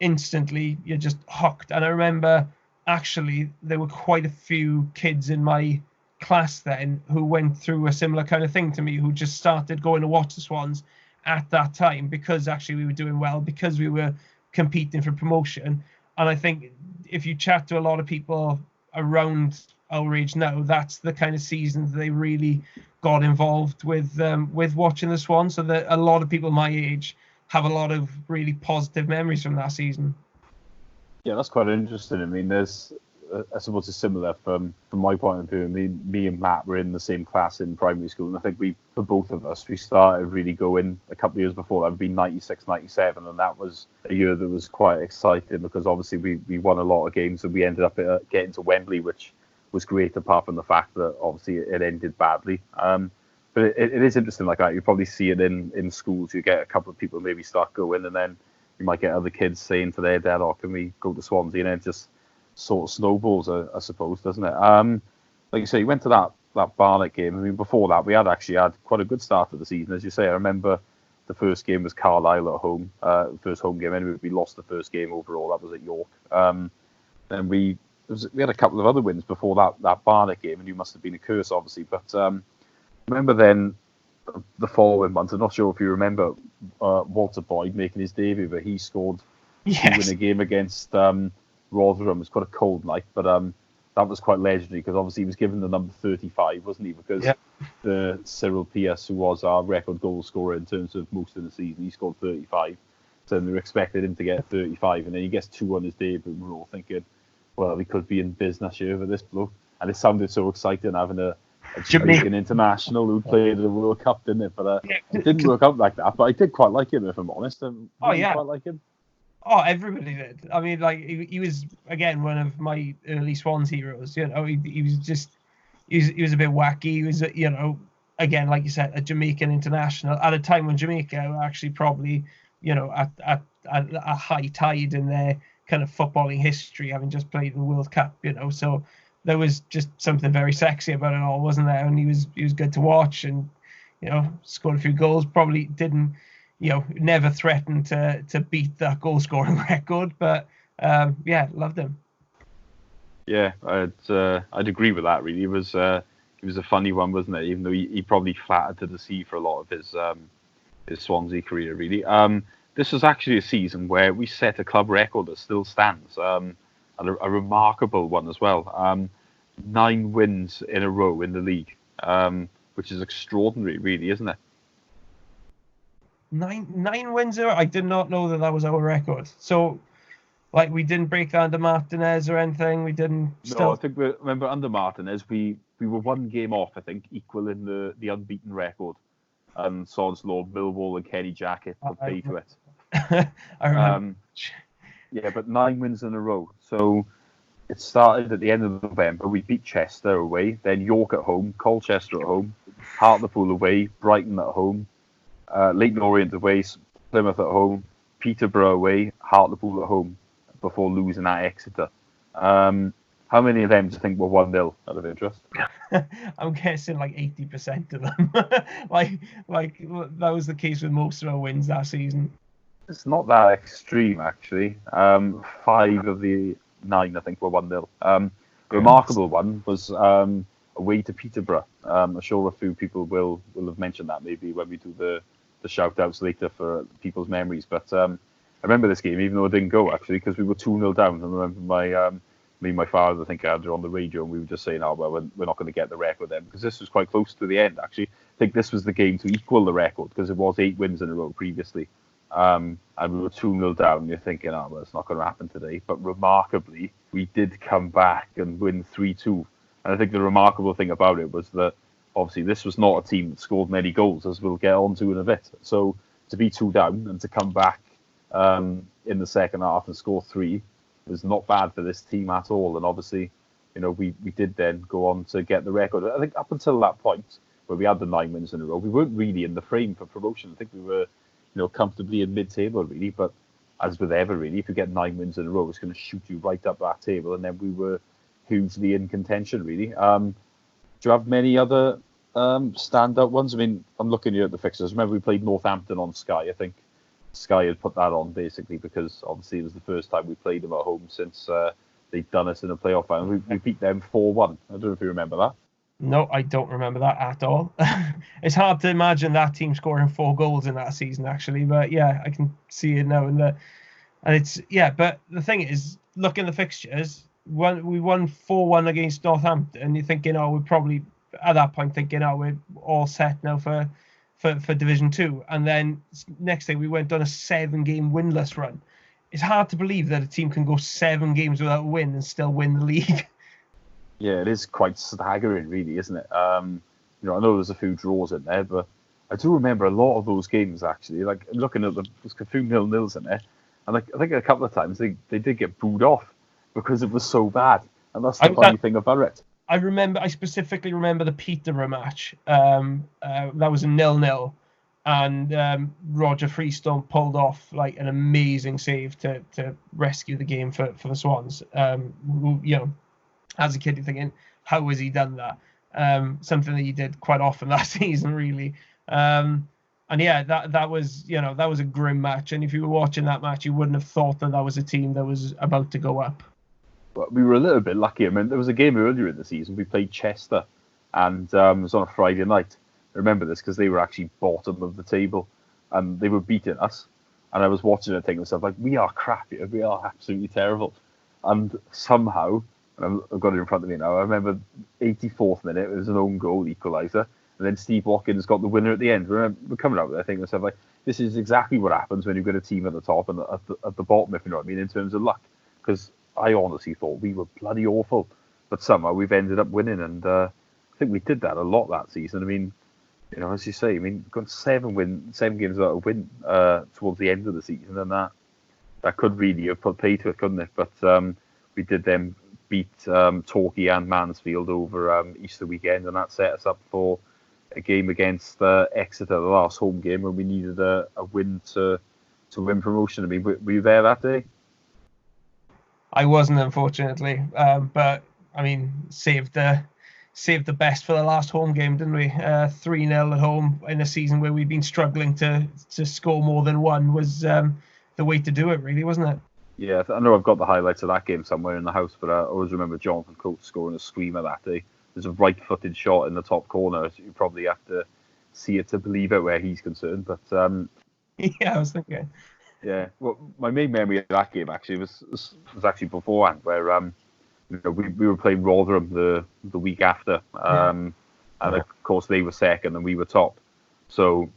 instantly you're just hooked. And I remember actually there were quite a few kids in my class then who went through a similar kind of thing to me, who just started going to watch the Swans at that time because actually we were doing well, because we were competing for promotion. And I think if you chat to a lot of people around our age now, that's the kind of season that they really got involved with watching the Swans. So that a lot of people my age have a lot of really positive memories from that season. Yeah, that's quite interesting. I mean, there's, I suppose it's similar from my point of view. I mean, me and Matt were in the same class in primary school, and I think for both of us, we started really going a couple of years before. That would be 96, 97, and that was a year that was quite exciting because obviously we won a lot of games and we ended up getting to Wembley, which was great apart from the fact that obviously it ended badly. But it is interesting like that. You probably see it in schools. You get a couple of people maybe start going, and then you might get other kids saying to their dad, "Oh, can we go to Swansea?" And it just sort of snowballs, I suppose, doesn't it? Like you say, you went to that Barnet game. I mean, before that, we had actually had quite a good start to the season, as you say. I remember the first game was Carlisle at home, first home game. Anyway, we lost the first game overall. That was at York. Then we had a couple of other wins before that Barnet game, and you must have been a curse, obviously. But remember then the following month, I'm not sure if you remember Walter Boyd making his debut, but he scored two in a game against Rotherham. It was quite a cold night, but that was quite legendary because obviously he was given the number 35, wasn't he? Because the Cyril Pierce, who was our record goal scorer in terms of most of the season, he scored 35. So they were expecting him to get 35, and then he gets 2 on his debut. And we're all thinking, well, he could be in business here with this bloke. And it sounded so exciting having a Jamaican international who played the World Cup, didn't it? But it didn't work out like that. But I did quite like him, if I'm honest. Quite like him. Oh, everybody did. I mean, like he was again one of my early Swans heroes. You know, he was just he was a bit wacky. He was, you know, again, like you said, a Jamaican international at a time when Jamaica were actually probably, you know, at a high tide in their kind of footballing history, having just played the World Cup. You know, so there was just something very sexy about it all, wasn't there? And he was good to watch, and you know, scored a few goals. Probably didn't, you know, never threatened to beat that goal scoring record, but loved him. Yeah, I'd agree with that. Really, it was a funny one, wasn't it? Even though he probably flattered to the sea for a lot of his Swansea career. Really, this was actually a season where we set a club record that still stands, and a remarkable one as well. 9 wins in a row in the league, which is extraordinary, really, isn't it? Nine wins there. I did not know that was our record. So, like, we didn't break that under Martinez or anything. We didn't. No, I think remember under Martinez, we were 1 game off. I think equaling the unbeaten record, and Sod's Law, Millwall, and Kenny Jackett would pay to it. I remember. Yeah, but 9 wins in a row. So it started at the end of November. We beat Chester away, then York at home, Colchester at home, Hartlepool away, Brighton at home. Leyton Orient away, Plymouth at home, Peterborough away, Hartlepool at home, before losing at Exeter. How many of them do you think were 1-0 out of interest? I'm guessing like 80% of them. like that was the case with most of our wins that season. It's not that extreme, actually. 5 of the 9, I think, were 1-0. The remarkable one was away to Peterborough. I'm sure a few people will have mentioned that maybe when we do the shout-outs later for people's memories. But I remember this game, even though it didn't go, actually, because we were 2-0 down. I remember me and my father, I think, were on the radio, and we were just saying, oh, well, we're not going to get the record then, because this was quite close to the end, actually. I think this was the game to equal the record, because it was 8 wins in a row previously. And we were 2-0 down, and you're thinking, oh, well, it's not going to happen today. But remarkably, we did come back and win 3-2. And I think the remarkable thing about it was that, obviously, this was not a team that scored many goals, as we'll get on to in a bit. So to be 2 down and to come back in the second half and score 3 was not bad for this team at all. And obviously, you know, we did then go on to get the record. I think up until that point, where we had the 9 wins in a row, we weren't really in the frame for promotion. I think we were, you know, comfortably in mid-table, really. But as with ever, really, if you get 9 wins in a row, it's going to shoot you right up that table. And then we were hugely in contention, really. Do you have many other standout ones? I mean, I'm looking here at the fixtures. Remember, we played Northampton on Sky. I think Sky had put that on basically because obviously it was the first time we played them at home since they'd done us in a playoff final. We beat them 4-1. I don't know if you remember that. No, I don't remember that at all. It's hard to imagine that team scoring 4 goals in that season, actually. But yeah, I can see it now. And it's, yeah, but the thing is, look at the fixtures. We won 4-1 against Northampton. You're thinking, oh, we're probably at that point thinking, oh, we're all set now for Division 2. And then next day we went on a 7-game winless run. It's hard to believe that a team can go 7 games without a win and still win the league. Yeah, it is quite staggering, really, isn't it? You know, I know there's a few draws in there, but I do remember a lot of those games, actually. Like, looking at them, there's a few 0-0s in there. And like, I think a couple of times they did get booed off because it was so bad. And that's the funny thing about it. I specifically remember the Peterborough match. That was a 0-0. And Roger Freestone pulled off like an amazing save to rescue the game for the Swans. You know, as a kid, you're thinking, how has he done that? Something that he did quite often that season, really. And yeah, that was, you know, that was a grim match. And if you were watching that match, you wouldn't have thought that was a team that was about to go up. But we were a little bit lucky. I mean, there was a game earlier in the season. We played Chester, and it was on a Friday night. I remember this because they were actually bottom of the table, and they were beating us. And I was watching it, thinking to myself, like, we are crap here. We are absolutely terrible. And somehow, and I've got it in front of me now. I remember 84th minute, it was an own goal equaliser, and then Steve Watkins got the winner at the end. We're coming out there thinking to myself, like, this is exactly what happens when you've got a team at the top and at the bottom, if you know what I mean, in terms of luck. Because I honestly thought we were bloody awful, but somehow we've ended up winning, and I think we did that a lot that season. I mean, you know, as you say, I mean, we've got 7 games without a win towards the end of the season, and that could really have put pay to it, couldn't it? But we did then beat Torquay and Mansfield over Easter weekend, and that set us up for a game against Exeter, the last home game, when we needed a win to win promotion. I mean, were you there that day? I wasn't, unfortunately, but I mean, saved the best for the last home game, didn't we? 3-0 at home in a season where we've been struggling to score more than one was the way to do it, really, wasn't it? Yeah, I know I've got the highlights of that game somewhere in the house, but I always remember Jonathan Coates scoring a screamer that day. There's a right-footed shot in the top corner. So you probably have to see it to believe it where he's concerned. But yeah, I was thinking. Yeah, well, my main memory of that game actually was actually beforehand, where you know, we were playing Rotherham the week after, and of course they were second and we were top. So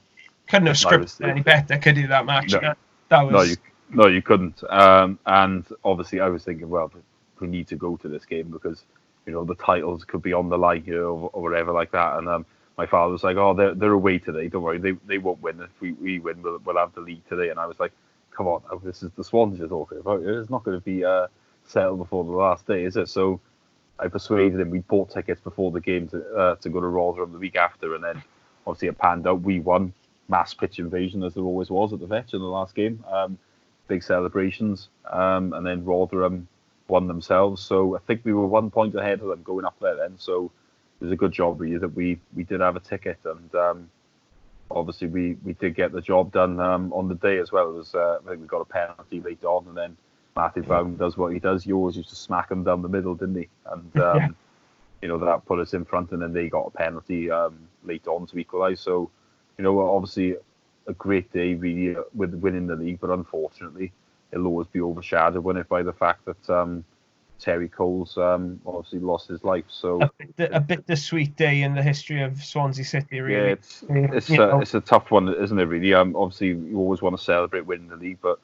couldn't have scripted any better, could you, that match? No, that was... no, you couldn't. And obviously I was thinking, well, we need to go to this game because, you know, the titles could be on the line here or whatever like that. And my father was like, oh, they're away today. Don't worry, they won't win. If we win, we'll have the league today. And I was like, come on, this is the Swans you're talking about. It's not going to be settled before the last day, is it? So I persuaded him. We bought tickets before the game to go to Rotherham the week after, and then obviously it panned out. We won. Mass pitch invasion, as there always was at the Vetch in the last game. Big celebrations, and then Rotherham won themselves. So I think we were 1 point ahead of them going up there then. So it was a good job really that we did have a ticket, and obviously we did get the job done on the day as well. It was I think we got a penalty late on, and then Matthew Brown does what he does. He always used to smack him down the middle, didn't he? And you know, that put us in front, and then they got a penalty late on to equalise. So, you know, obviously a great day really with winning the league, but unfortunately it'll always be overshadowed, won't it, by the fact that Terry Coles obviously lost his life. So a bittersweet day in the history of Swansea City, really. Yeah, it's a tough one, isn't it? Really. Obviously you always want to celebrate winning the league, but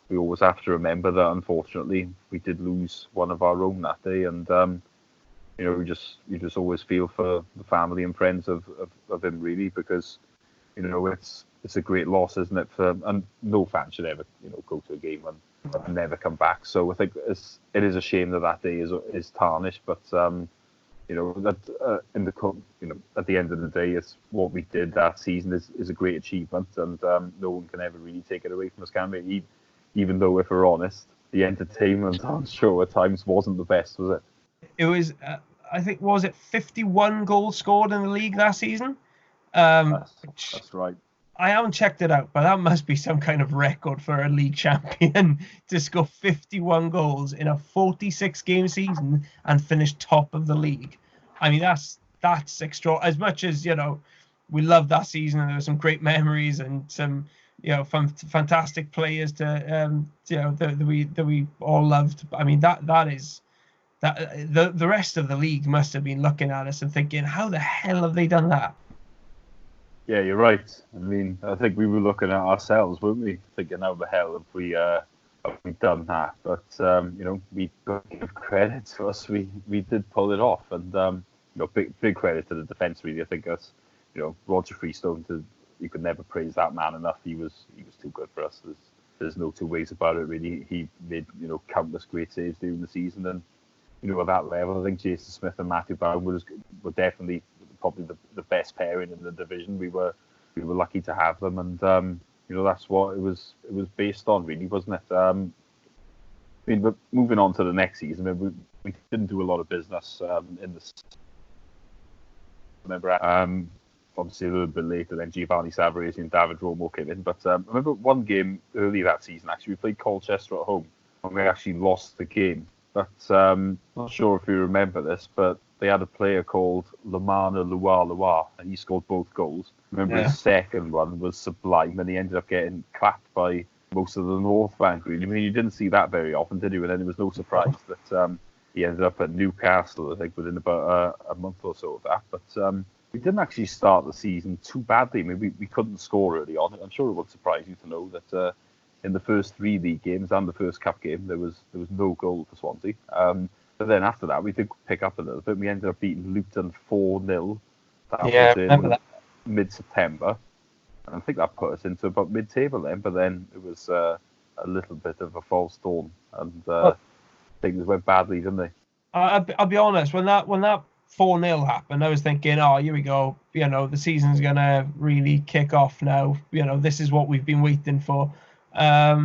we always have to remember that unfortunately we did lose one of our own that day, and you know, you just always feel for the family and friends of him, really, because, you know, it's a great loss, isn't it? And no fan should ever, you know, go to a game and never come back. So I think it is a shame that day is tarnished, but you know, that at the end of the day, it's what we did that season is a great achievement, and no one can ever really take it away from us, can we? Even though, if we're honest, the entertainment on show at times wasn't the best, was it? It was, I think, was it 51 goals scored in the league that season? That's right. I haven't checked it out, but that must be some kind of record for a league champion to score 51 goals in a 46-game season and finish top of the league. I mean, that's extra. As much as, you know, we loved that season and there were some great memories and some, you know, fantastic players to you know, that we all loved. I mean, that is the rest of the league must have been looking at us and thinking, how the hell have they done that? Yeah, you're right. I mean, I think we were looking at ourselves, weren't we? Thinking, how the hell have we done that? But you know, we got to give credit to us. We did pull it off, and you know, big credit to the defence. Really, I think us. You know, Roger Freestone. You could never praise that man enough. He was too good for us. There's no two ways about it. Really, he made, you know, countless great saves during the season, and, you know, at that level, I think Jason Smith and Matthew Brown were definitely probably the best pairing in the division. We were lucky to have them, and you know, that's what it was based on, really, wasn't it? I mean, but moving on to the next season, I mean, we didn't do a lot of business in the. Remember, obviously a little bit later, then Giovanni Savarese and David Romo came in. But I remember one game early that season. Actually, we played Colchester at home, and we actually lost the game. But not sure if you remember this, but they had a player called Lamana Luar, and he scored both goals. Remember, his second one was sublime, and he ended up getting clapped by most of the North Bank, really. I mean, you didn't see that very often, did you? And then it was no surprise that he ended up at Newcastle, I think, within about a month or so of that. But we didn't actually start the season too badly. I mean, we couldn't score early on. I'm sure it would surprise you to know that in the first 3 league games and the first cup game, there was no goal for Swansea. But then after that, we did pick up a little bit. We ended up beating Luton 4-0. That was in mid-September. And I think that put us into about mid-table then. But then it was a little bit of a false dawn. And things went badly, didn't they? I'll be honest, when that 4-0 happened, I was thinking, oh, here we go. The season's going to really kick off now. This is what we've been waiting for. I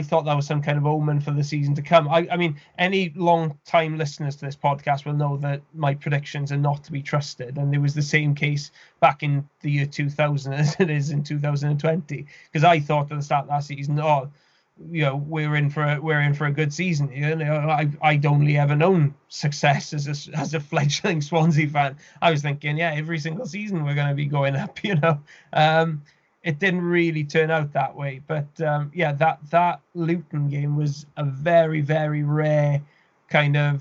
thought that was some kind of omen for the season to come. I mean, any long-time listeners to this podcast will know that my predictions are not to be trusted, and it was the same case back in the year 2000 as it is in 2020. Because I thought at the start of that season, we're in for a good season. I'd only ever known success as a fledgling Swansea fan. I was thinking, every single season we're going to be going up. It didn't really turn out that way, but that Luton game was a very, very rare kind of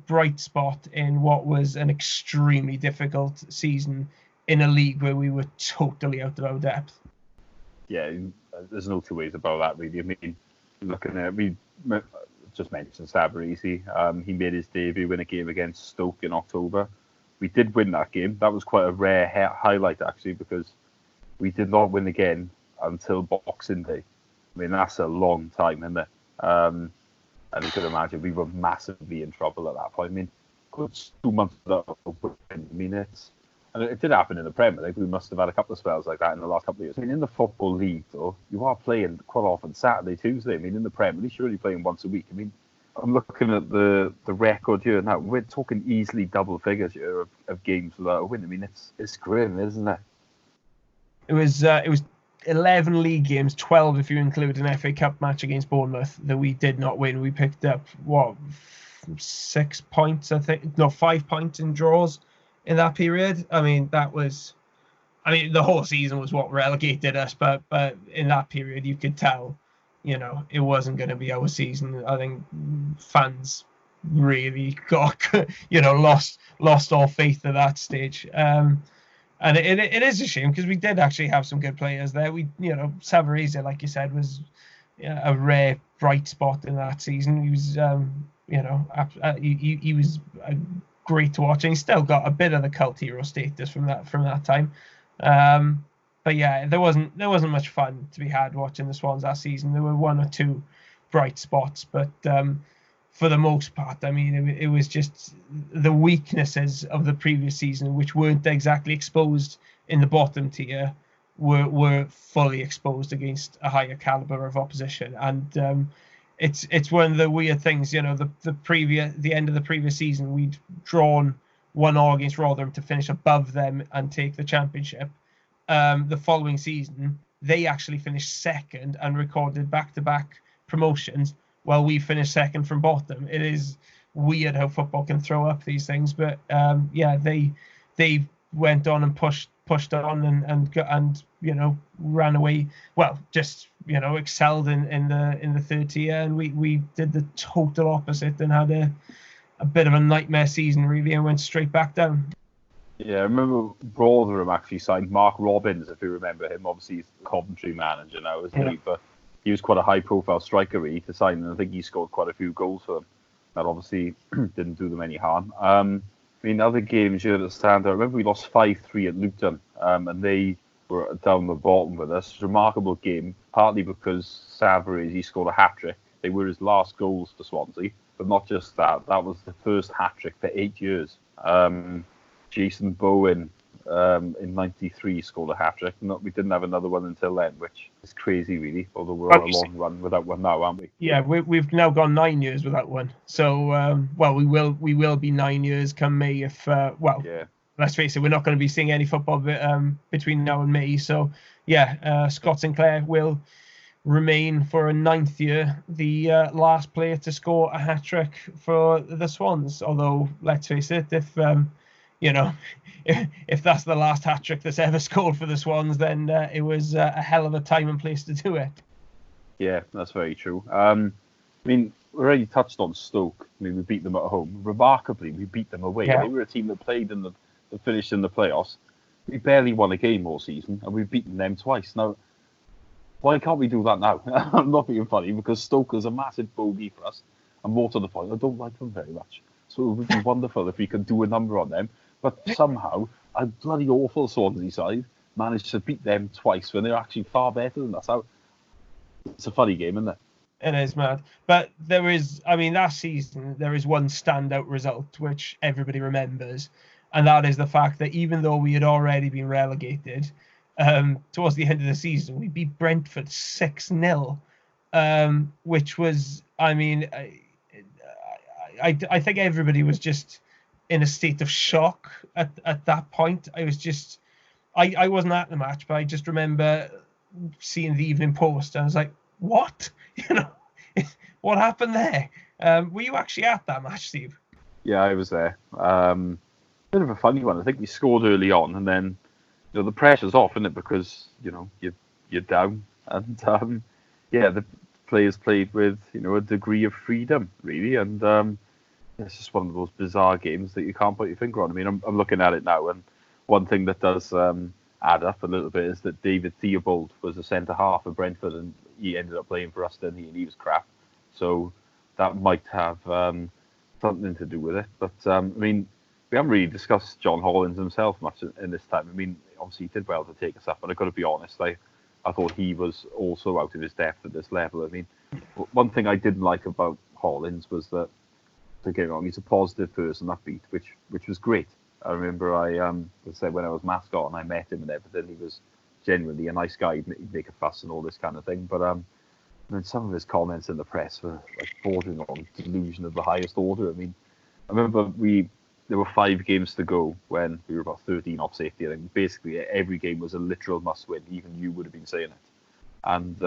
bright spot in what was an extremely difficult season in a league where we were totally out of our depth. Yeah, there's no two ways about that, really. I mean, looking at, we just mentioned Savarese. He made his debut in a game against Stoke in October. We did win that game. That was quite a rare highlight, actually, because we did not win again until Boxing Day. I mean, that's a long time, isn't it? And you could imagine we were massively in trouble at that point. I mean, good 2 months without winning. I mean, and it did happen in the Premier League. We must have had a couple of spells like that in the last couple of years. I mean, in the Football League, though, you are playing quite often Saturday, Tuesday. I mean, in the Premier League, you're only playing once a week. I mean, I'm looking at the record here now. We're talking easily double figures here of games without a win. I mean, it's grim, isn't it? It was 11 league games, 12 if you include an FA Cup match against Bournemouth that we did not win. We picked up 6 points, I think, no, 5 points in draws in that period. I mean, the whole season was what relegated us, but in that period you could tell, it wasn't going to be our season. I think fans really got, lost all faith at that stage. And it is a shame because we did actually have some good players there. Savarese, like you said, was a rare bright spot in that season. He was, he was great to watch, and he still got a bit of the cult hero status from that time. But yeah, there wasn't much fun to be had watching the Swans that season. There were 1 or 2 bright spots, but for the most part, I mean, it was just the weaknesses of the previous season, which weren't exactly exposed in the bottom tier, were fully exposed against a higher caliber of opposition. And it's one of the weird things, the end of the previous season, we'd drawn 1-1 against Rotherham to finish above them and take the championship. The following season, they actually finished second and recorded back-to-back promotions, while we finished second from bottom. It is weird how football can throw up these things, but they went on and pushed on and ran away. Well, just excelled in the third tier, and we did the total opposite and had a bit of a nightmare season really, and went straight back down. Yeah, I remember Rotherham actually signed Mark Robbins, if you remember him. Obviously, he's the Coventry manager now, isn't he? But he was quite a high-profile striker, really, to sign, and I think he scored quite a few goals for them. That obviously didn't do them any harm. I mean, other games here that stand out, I remember we lost 5-3 at Luton, and they were down the bottom with us. Remarkable game, partly because Savarese scored a hat-trick. They were his last goals for Swansea, but not just that. That was the first hat-trick for 8 years. Jason Bowen in '93 scored a hat-trick. We didn't have another one until then, which is crazy, really. Although we're on a long run without one now, aren't we? Yeah, we've now gone 9 years without one. So, we will be 9 years come May if, let's face it, we're not going to be seeing any football between now and May. So, Scott Sinclair will remain for a 9th year the last player to score a hat-trick for the Swans. Although, let's face it, if that's the last hat-trick that's ever scored for the Swans, then it was a hell of a time and place to do it. Yeah, that's very true. I mean, we already touched on Stoke. I mean, we beat them at home. Remarkably, we beat them away. Yeah. They were a team that finished in the playoffs. We barely won a game all season, and we've beaten them twice. Now, why can't we do that now? I'm not being funny, because Stoke is a massive bogey for us, and more to the point, I don't like them very much. So it would be wonderful if we could do a number on them. But somehow, a bloody awful Swansea side managed to beat them twice when they're actually far better than us. It's a funny game, isn't it? It is mad. But there is, I mean, last season, there is one standout result which everybody remembers. And that is the fact that even though we had already been relegated, towards the end of the season, we beat Brentford 6-0, which was, I mean, I think everybody was just in a state of shock at that point. I wasn't at the match, but I just remember seeing the Evening Post, and I was like, what? What happened there? Were you actually at that match, Steve? Yeah, I was there. Bit of a funny one. I think we scored early on, and then the pressure's off, isn't it? Because you're down, and the players played with a degree of freedom, really, and it's just one of those bizarre games that you can't put your finger on. I mean, I'm looking at it now, and one thing that does add up a little bit is that David Theobald was a centre half for Brentford, and he ended up playing for us, didn't he? And he was crap, so that might have something to do with it. But I mean, we haven't really discussed John Hollins himself much in this time. I mean, obviously he did well to take us up, but I've got to be honest, I thought he was also out of his depth at this level. I mean, one thing I didn't like about Hollins was that, don't get me wrong, he's a positive person, upbeat, which was great. I remember when I was mascot and I met him and everything, he was genuinely a nice guy. He'd make a fuss and all this kind of thing. But then some of his comments in the press were like bordering on delusion of the highest order. I mean, I remember there were 5 games to go when we were about 13 off safety. I think basically every game was a literal must-win. Even you would have been saying it. And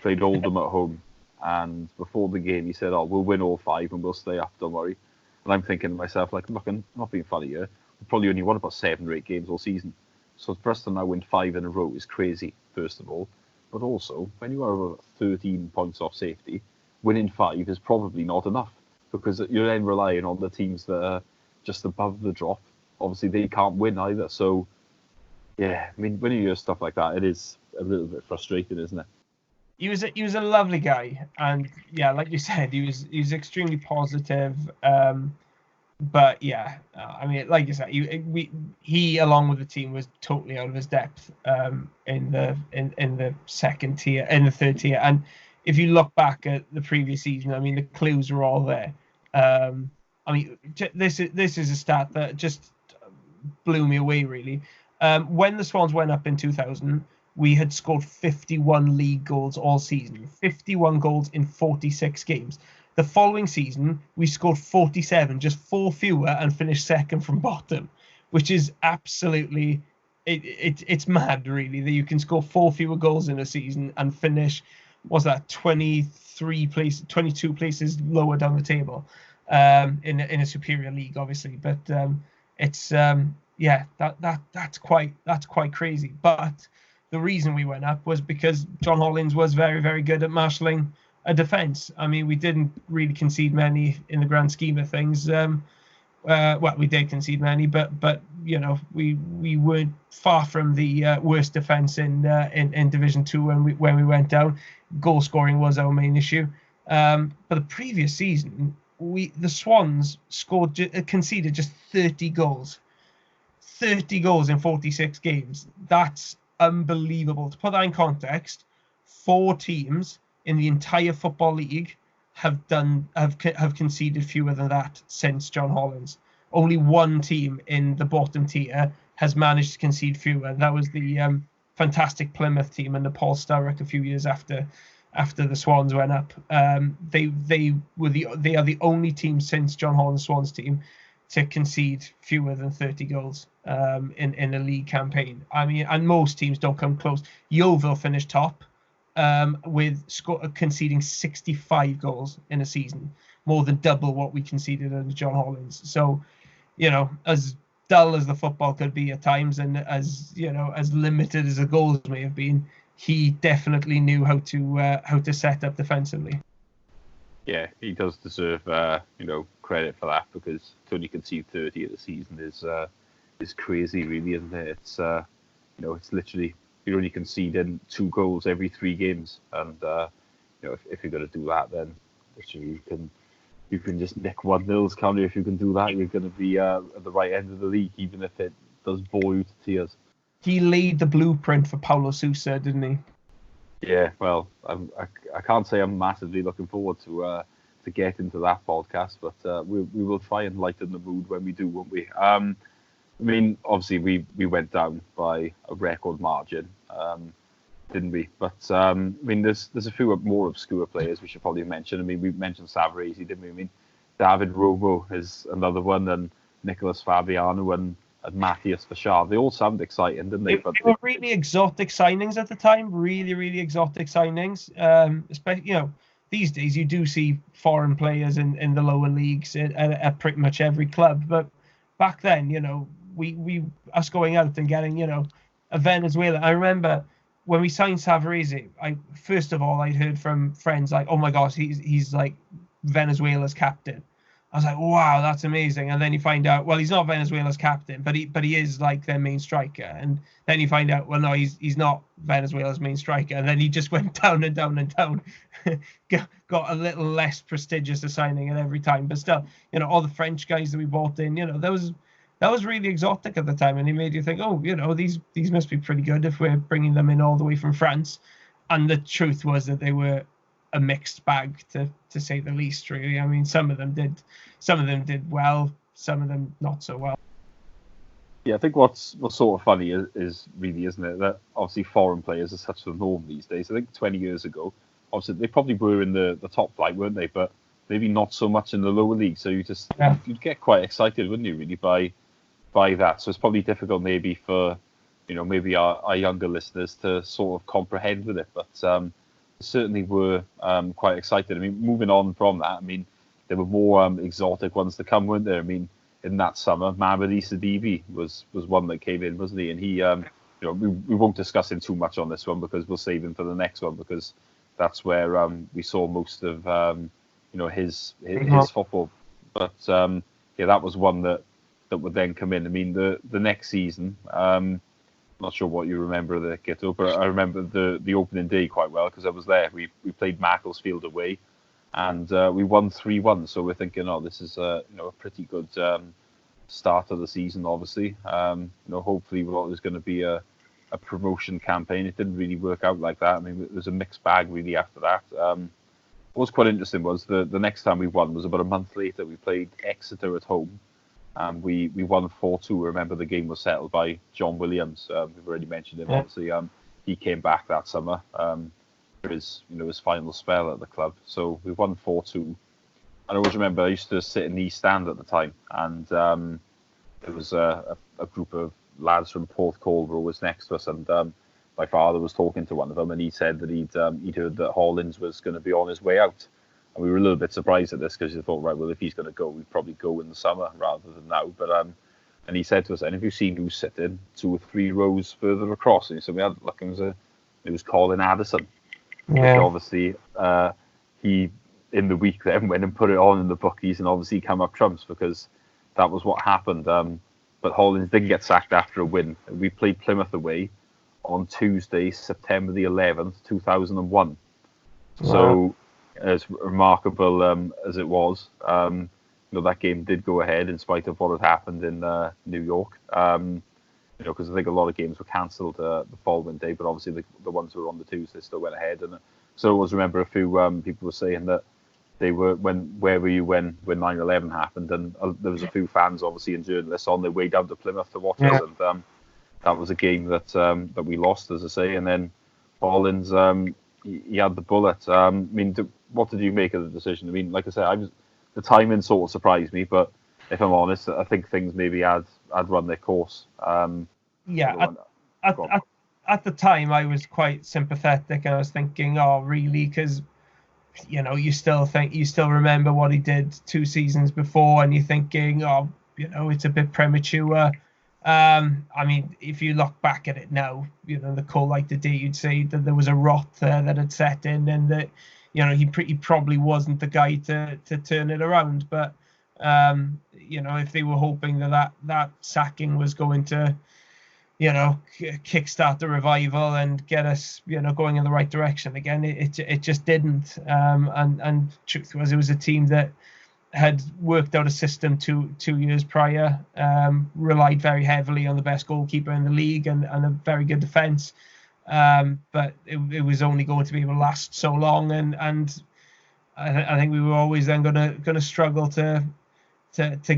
played Oldham at home. And before the game, he said, "Oh, we'll win all 5 and we'll stay up. Don't worry." And I'm thinking to myself, like, look, I'm not being funny here. We probably only won about 7 or 8 games all season. So for us to now win 5 in a row is crazy, first of all. But also, when you are 13 points off safety, winning 5 is probably not enough, because you're then relying on the teams that are just above the drop. Obviously, they can't win either. So, yeah, I mean, when you hear stuff like that, it is a little bit frustrating, isn't it? He was a lovely guy, and yeah, like you said, he was extremely positive. But yeah, I mean, like you said, he along with the team was totally out of his depth in the second tier, in the third tier. And if you look back at the previous season, I mean, the clues were all there. I mean, this is a stat that just blew me away, really. When the Swans went up in 2000, we had scored 51 league goals all season, 51 goals in 46 games. The following season, we scored 47, just 4 fewer, and finished second from bottom, which is absolutely, it's mad, really, that you can score 4 fewer goals in a season and finish, what's that, 22 places lower down the table in a superior league, obviously. But it's that's quite crazy. But the reason we went up was because John Hollins was very, very good at marshalling a defence. I mean, we didn't really concede many in the grand scheme of things. Well, we did concede many, but we weren't far from the worst defence in Division 2 when we went down. Goal scoring was our main issue. But the previous season, the Swans conceded just 30 goals. 30 goals in 46 games. That's unbelievable. To put that in context, 4 teams in the entire Football League have conceded fewer than that since John Hollins. Only 1 team in the bottom tier has managed to concede fewer. That was the fantastic Plymouth team under Paul Sturrock a few years after the Swans went up. They are the only team since John Hollins' Swans team to concede fewer than 30 goals in a league campaign. I mean, and most teams don't come close. Yeovil finished top with conceding 65 goals in a season, more than double what we conceded under John Hollins. So, as dull as the football could be at times, and as limited as the goals may have been, he definitely knew how to set up defensively. Yeah, he does deserve credit for that, because to only concede 30 of the season is crazy, really, isn't it? It's it's literally, you're only conceding 2 goals every 3 games, and if you're going to do that, then literally you can just nick 1-0s, can't you? If you can do that, you're going to be at the right end of the league, even if it does bore you to tears. He laid the blueprint for Paulo Sousa, didn't he? Yeah, well, I can't say I'm massively looking forward to get into that podcast, but we will try and lighten the mood when we do, won't we? I mean, obviously we went down by a record margin, didn't we? But I mean, there's a few more obscure players we should probably mention. I mean, we mentioned Savarese, didn't we? I mean, David Romo is another one, and Nicolas Fabiano and Matthias Fashar. They all sound exciting, didn't they? They were really exotic signings at the time. Really, really exotic signings. Especially, these days you do see foreign players in the lower leagues at pretty much every club. But back then, we us going out and getting, a Venezuela. I remember when we signed Savarese, first of all I'd heard from friends like, oh my gosh, he's like Venezuela's captain. I was like, wow, that's amazing. And then you find out, well, he's not Venezuela's captain, but he is like their main striker. And then you find out, well, no, he's not Venezuela's main striker. And then he just went down and down and down, got a little less prestigious a signing at every time. But still, all the French guys that we bought in, that was really exotic at the time, and it made you think, oh, these must be pretty good if we're bringing them in all the way from France. And the truth was that they were a mixed bag, to say the least. Really, I mean, some of them did well, some of them not so well. Yeah, I think what's sort of funny is really, isn't it, that obviously foreign players are such the norm these days. I think 20 years ago, obviously they probably were in the top flight, weren't they? But maybe not so much in the lower league. So you'd get quite excited, wouldn't you, really, by that? So it's probably difficult maybe for maybe our younger listeners to sort of comprehend with it. But certainly were quite excited. I mean, moving on from that, I mean, there were more exotic ones to come, weren't there? I mean, in that summer, Mamadi Sidibe was one that came in, wasn't he? And he, we won't discuss him too much on this one, because we'll save him for the next one, because that's where we saw most of his football. But yeah, that was one that would then come in. I mean, the next season. Not sure what you remember of the Guto, but I remember the opening day quite well, because I was there. We played Macclesfield away, and we won 3-1. So we're thinking, oh, this is a pretty good start of the season. Obviously, hopefully there's going to be a promotion campaign. It didn't really work out like that. I mean, it was a mixed bag really after that. What was quite interesting was the next time we won was about a month later. We played Exeter at home. We won 4-2. Remember, the game was settled by John Williams. We've already mentioned him. Obviously, he came back that summer for his final spell at the club. So we won 4-2. And I always remember I used to sit in the East Stand at the time, and there was a group of lads from Porthcawl were always next to us, and my father was talking to one of them, and he said that he'd heard that Hollins was going to be on his way out. And we were a little bit surprised at this, because you thought, right, well, if he's going to go, we'd probably go in the summer rather than now. But and he said to us, and have you seen who's sitting 2 or 3 rows further across? And he said, we had a look, and it was Colin Addison. Yeah. Which obviously he, in the week then, went and put it on in the bookies, and obviously come up trumps, because that was what happened. But Hollins didn't get sacked after a win. We played Plymouth away on Tuesday, September the 11th, 2001. Wow. So, as remarkable as it was, that game did go ahead in spite of what had happened in New York. Because I think a lot of games were cancelled the following day, but obviously the ones who were on the Tuesday still went ahead. And so I always remember a few people were saying that they were where were you when 9/11 happened, and there was a few fans, obviously, and journalists on their way down to Plymouth to watch us, and that was a game that we lost, as I say. And then Hollins, he had the bullet. I mean, what did you make of the decision? I mean, like I said, the timing sort of surprised me, but if I'm honest, I think things maybe had run their course. At the time, I was quite sympathetic, and I was thinking, oh, really? Because you still remember what he did 2 seasons before, and you're thinking, oh, it's a bit premature. I mean, if you look back at it now, the cold light of day, you'd say that there was a rot there that had set in, and that he probably wasn't the guy to turn it around. But if they were hoping that sacking was going to kickstart the revival and get us going in the right direction again, it just didn't. And truth was, it was a team that had worked out a system 2 years prior, relied very heavily on the best goalkeeper in the league and a very good defence. But it was only going to be able to last so long, and I think we were always then going to struggle to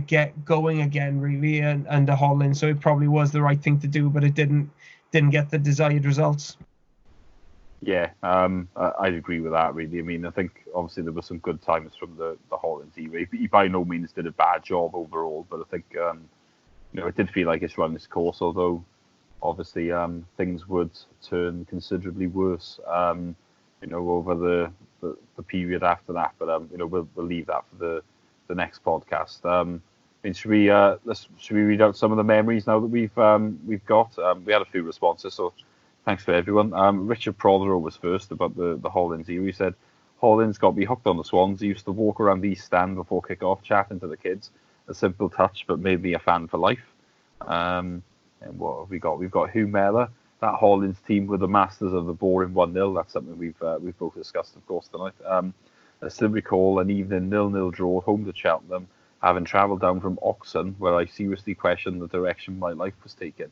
get going again, really, and under Holland. So it probably was the right thing to do, but it didn't get the desired results. Yeah, I'd agree with that, really. I mean, I think obviously there were some good times from the Holland era. He by no means did a bad job overall, but I think it did feel like it's run its course, although obviously things would turn considerably worse over the period after that. But we'll leave that for the next podcast. Should we read out some of the memories now that we've got? We had a few responses, so thanks for everyone. Richard Prothero was first about the Hollands era. He said, Hollands got me hooked on the Swans. He used to walk around the East Stand before kick-off, chatting to the kids. A simple touch, but made me a fan for life. And what have we got? We've got Hugh Mellor. That Hollands team were the masters of the boring 1-0. That's something we've both discussed, of course, tonight. I still recall an evening 0-0 draw home to Cheltenham, having travelled down from Oxon, where I seriously questioned the direction my life was taking.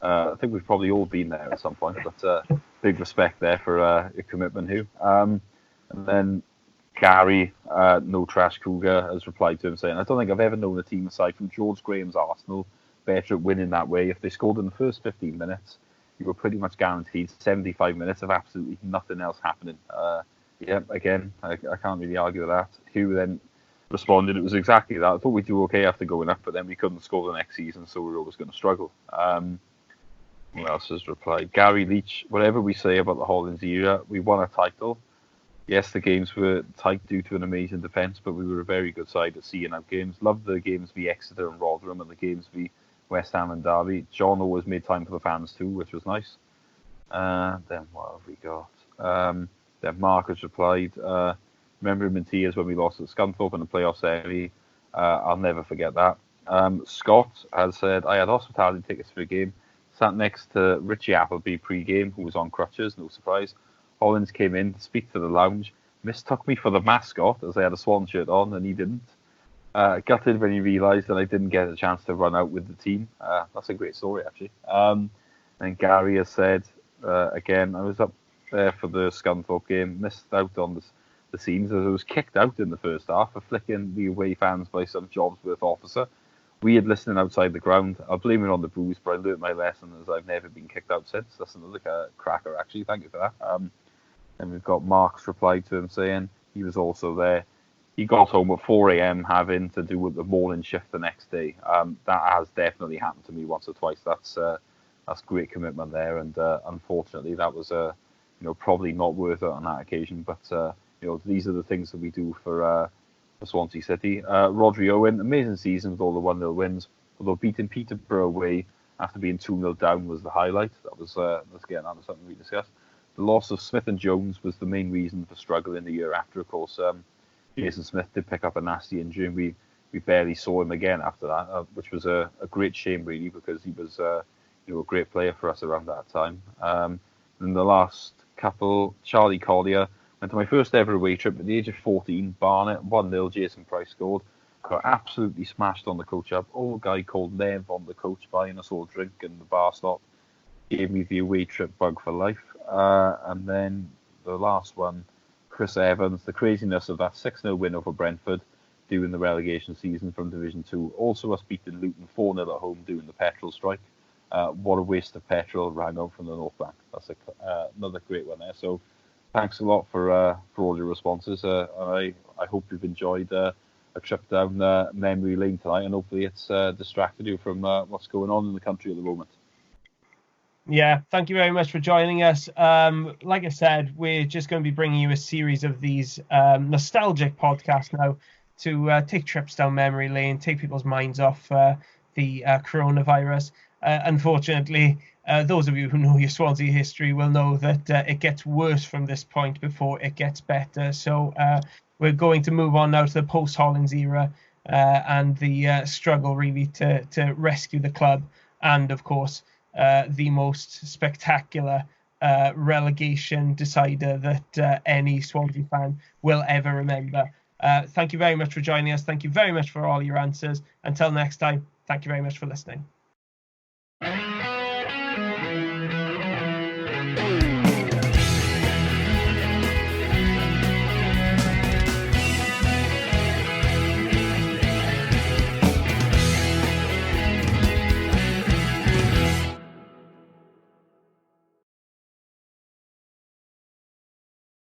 I think we've probably all been there at some point, but big respect there for your commitment, Hugh. And then Gary, No Trash Cougar, has replied to him saying, I don't think I've ever known a team aside from George Graham's Arsenal better at winning that way. If they scored in the first 15 minutes, you were pretty much guaranteed 75 minutes of absolutely nothing else happening. Again, I can't really argue with that. Hugh then responded, it was exactly that. I thought we'd do okay after going up, but then we couldn't score the next season, so we were always going to struggle. Who else has replied? Gary Leach, whatever we say about the Hollands era, we won a title. Yes, the games were tight due to an amazing defence, but we were a very good side at seeing out games. Loved the games v Exeter and Rotherham and the games v West Ham and Derby. John always made time for the fans too, which was nice. Then what have we got? Then Mark has replied, remember him in tears when we lost at Scunthorpe in the playoff semi. I'll never forget that. Scott has said, I had hospitality tickets for a game. Sat next to Richie Appleby pre-game, who was on crutches, no surprise. Hollands came in to speak to the lounge. Mistook me for the mascot, as I had a Swan shirt on, and he didn't. Gutted when he realised that I didn't get a chance to run out with the team. That's a great story, actually. And Gary has said, again, I was up there for the Scunthorpe game, missed out on the scenes as I was kicked out in the first half for flicking the away fans by some Jobsworth officer. Weird listening outside the ground. I'll blame it on the booze, but I learnt my lesson as I've never been kicked out since. That's another cracker, actually. Thank you for that. And we've got Mark's reply to him saying he was also there. He got home at 4 a.m. having to do with the morning shift the next day. That has definitely happened to me once or twice. That's great commitment there, and unfortunately that was probably not worth it on that occasion. But these are the things that we do for Swansea City. Rodri Owen, amazing season with all the 1-0 wins, although beating Peterborough away after being 2-0 down was the highlight. That was, let's get on to something we discussed. The loss of Smith and Jones was the main reason for struggling the year after. Of course, Jason Smith did pick up a nasty injury, and we barely saw him again after that, which was a great shame, really, because he was a great player for us around that time. And the last couple, Charlie Collier, went to my first ever away trip at the age of 14, Barnet, 1-0, Jason Price scored. Got absolutely smashed on the coach up. Old guy called Nev on the coach buying us all a drink in the bar stop. Gave me the away trip bug for life. And then the last one, Chris Evans, the craziness of that 6-0 win over Brentford during the relegation season from Division 2. Also us beating Luton 4-0 at home during the petrol strike. What a waste of petrol rang out from the North Bank. That's another great one there. So thanks a lot for all your responses. I hope you've enjoyed a trip down memory lane tonight, and hopefully it's distracted you from what's going on in the country at the moment. Yeah, thank you very much for joining us. Like I said, we're just going to be bringing you a series of these nostalgic podcasts now to take trips down memory lane, take people's minds off the coronavirus. unfortunately, those of you who know your Swansea history will know that it gets worse from this point before it gets better. So we're going to move on now to the post-Hollins era and the struggle really to rescue the club, and of course the most spectacular relegation decider that any Swansea fan will ever remember. Thank you very much for joining us. Thank you very much for all your answers. Until next time, thank you very much for listening.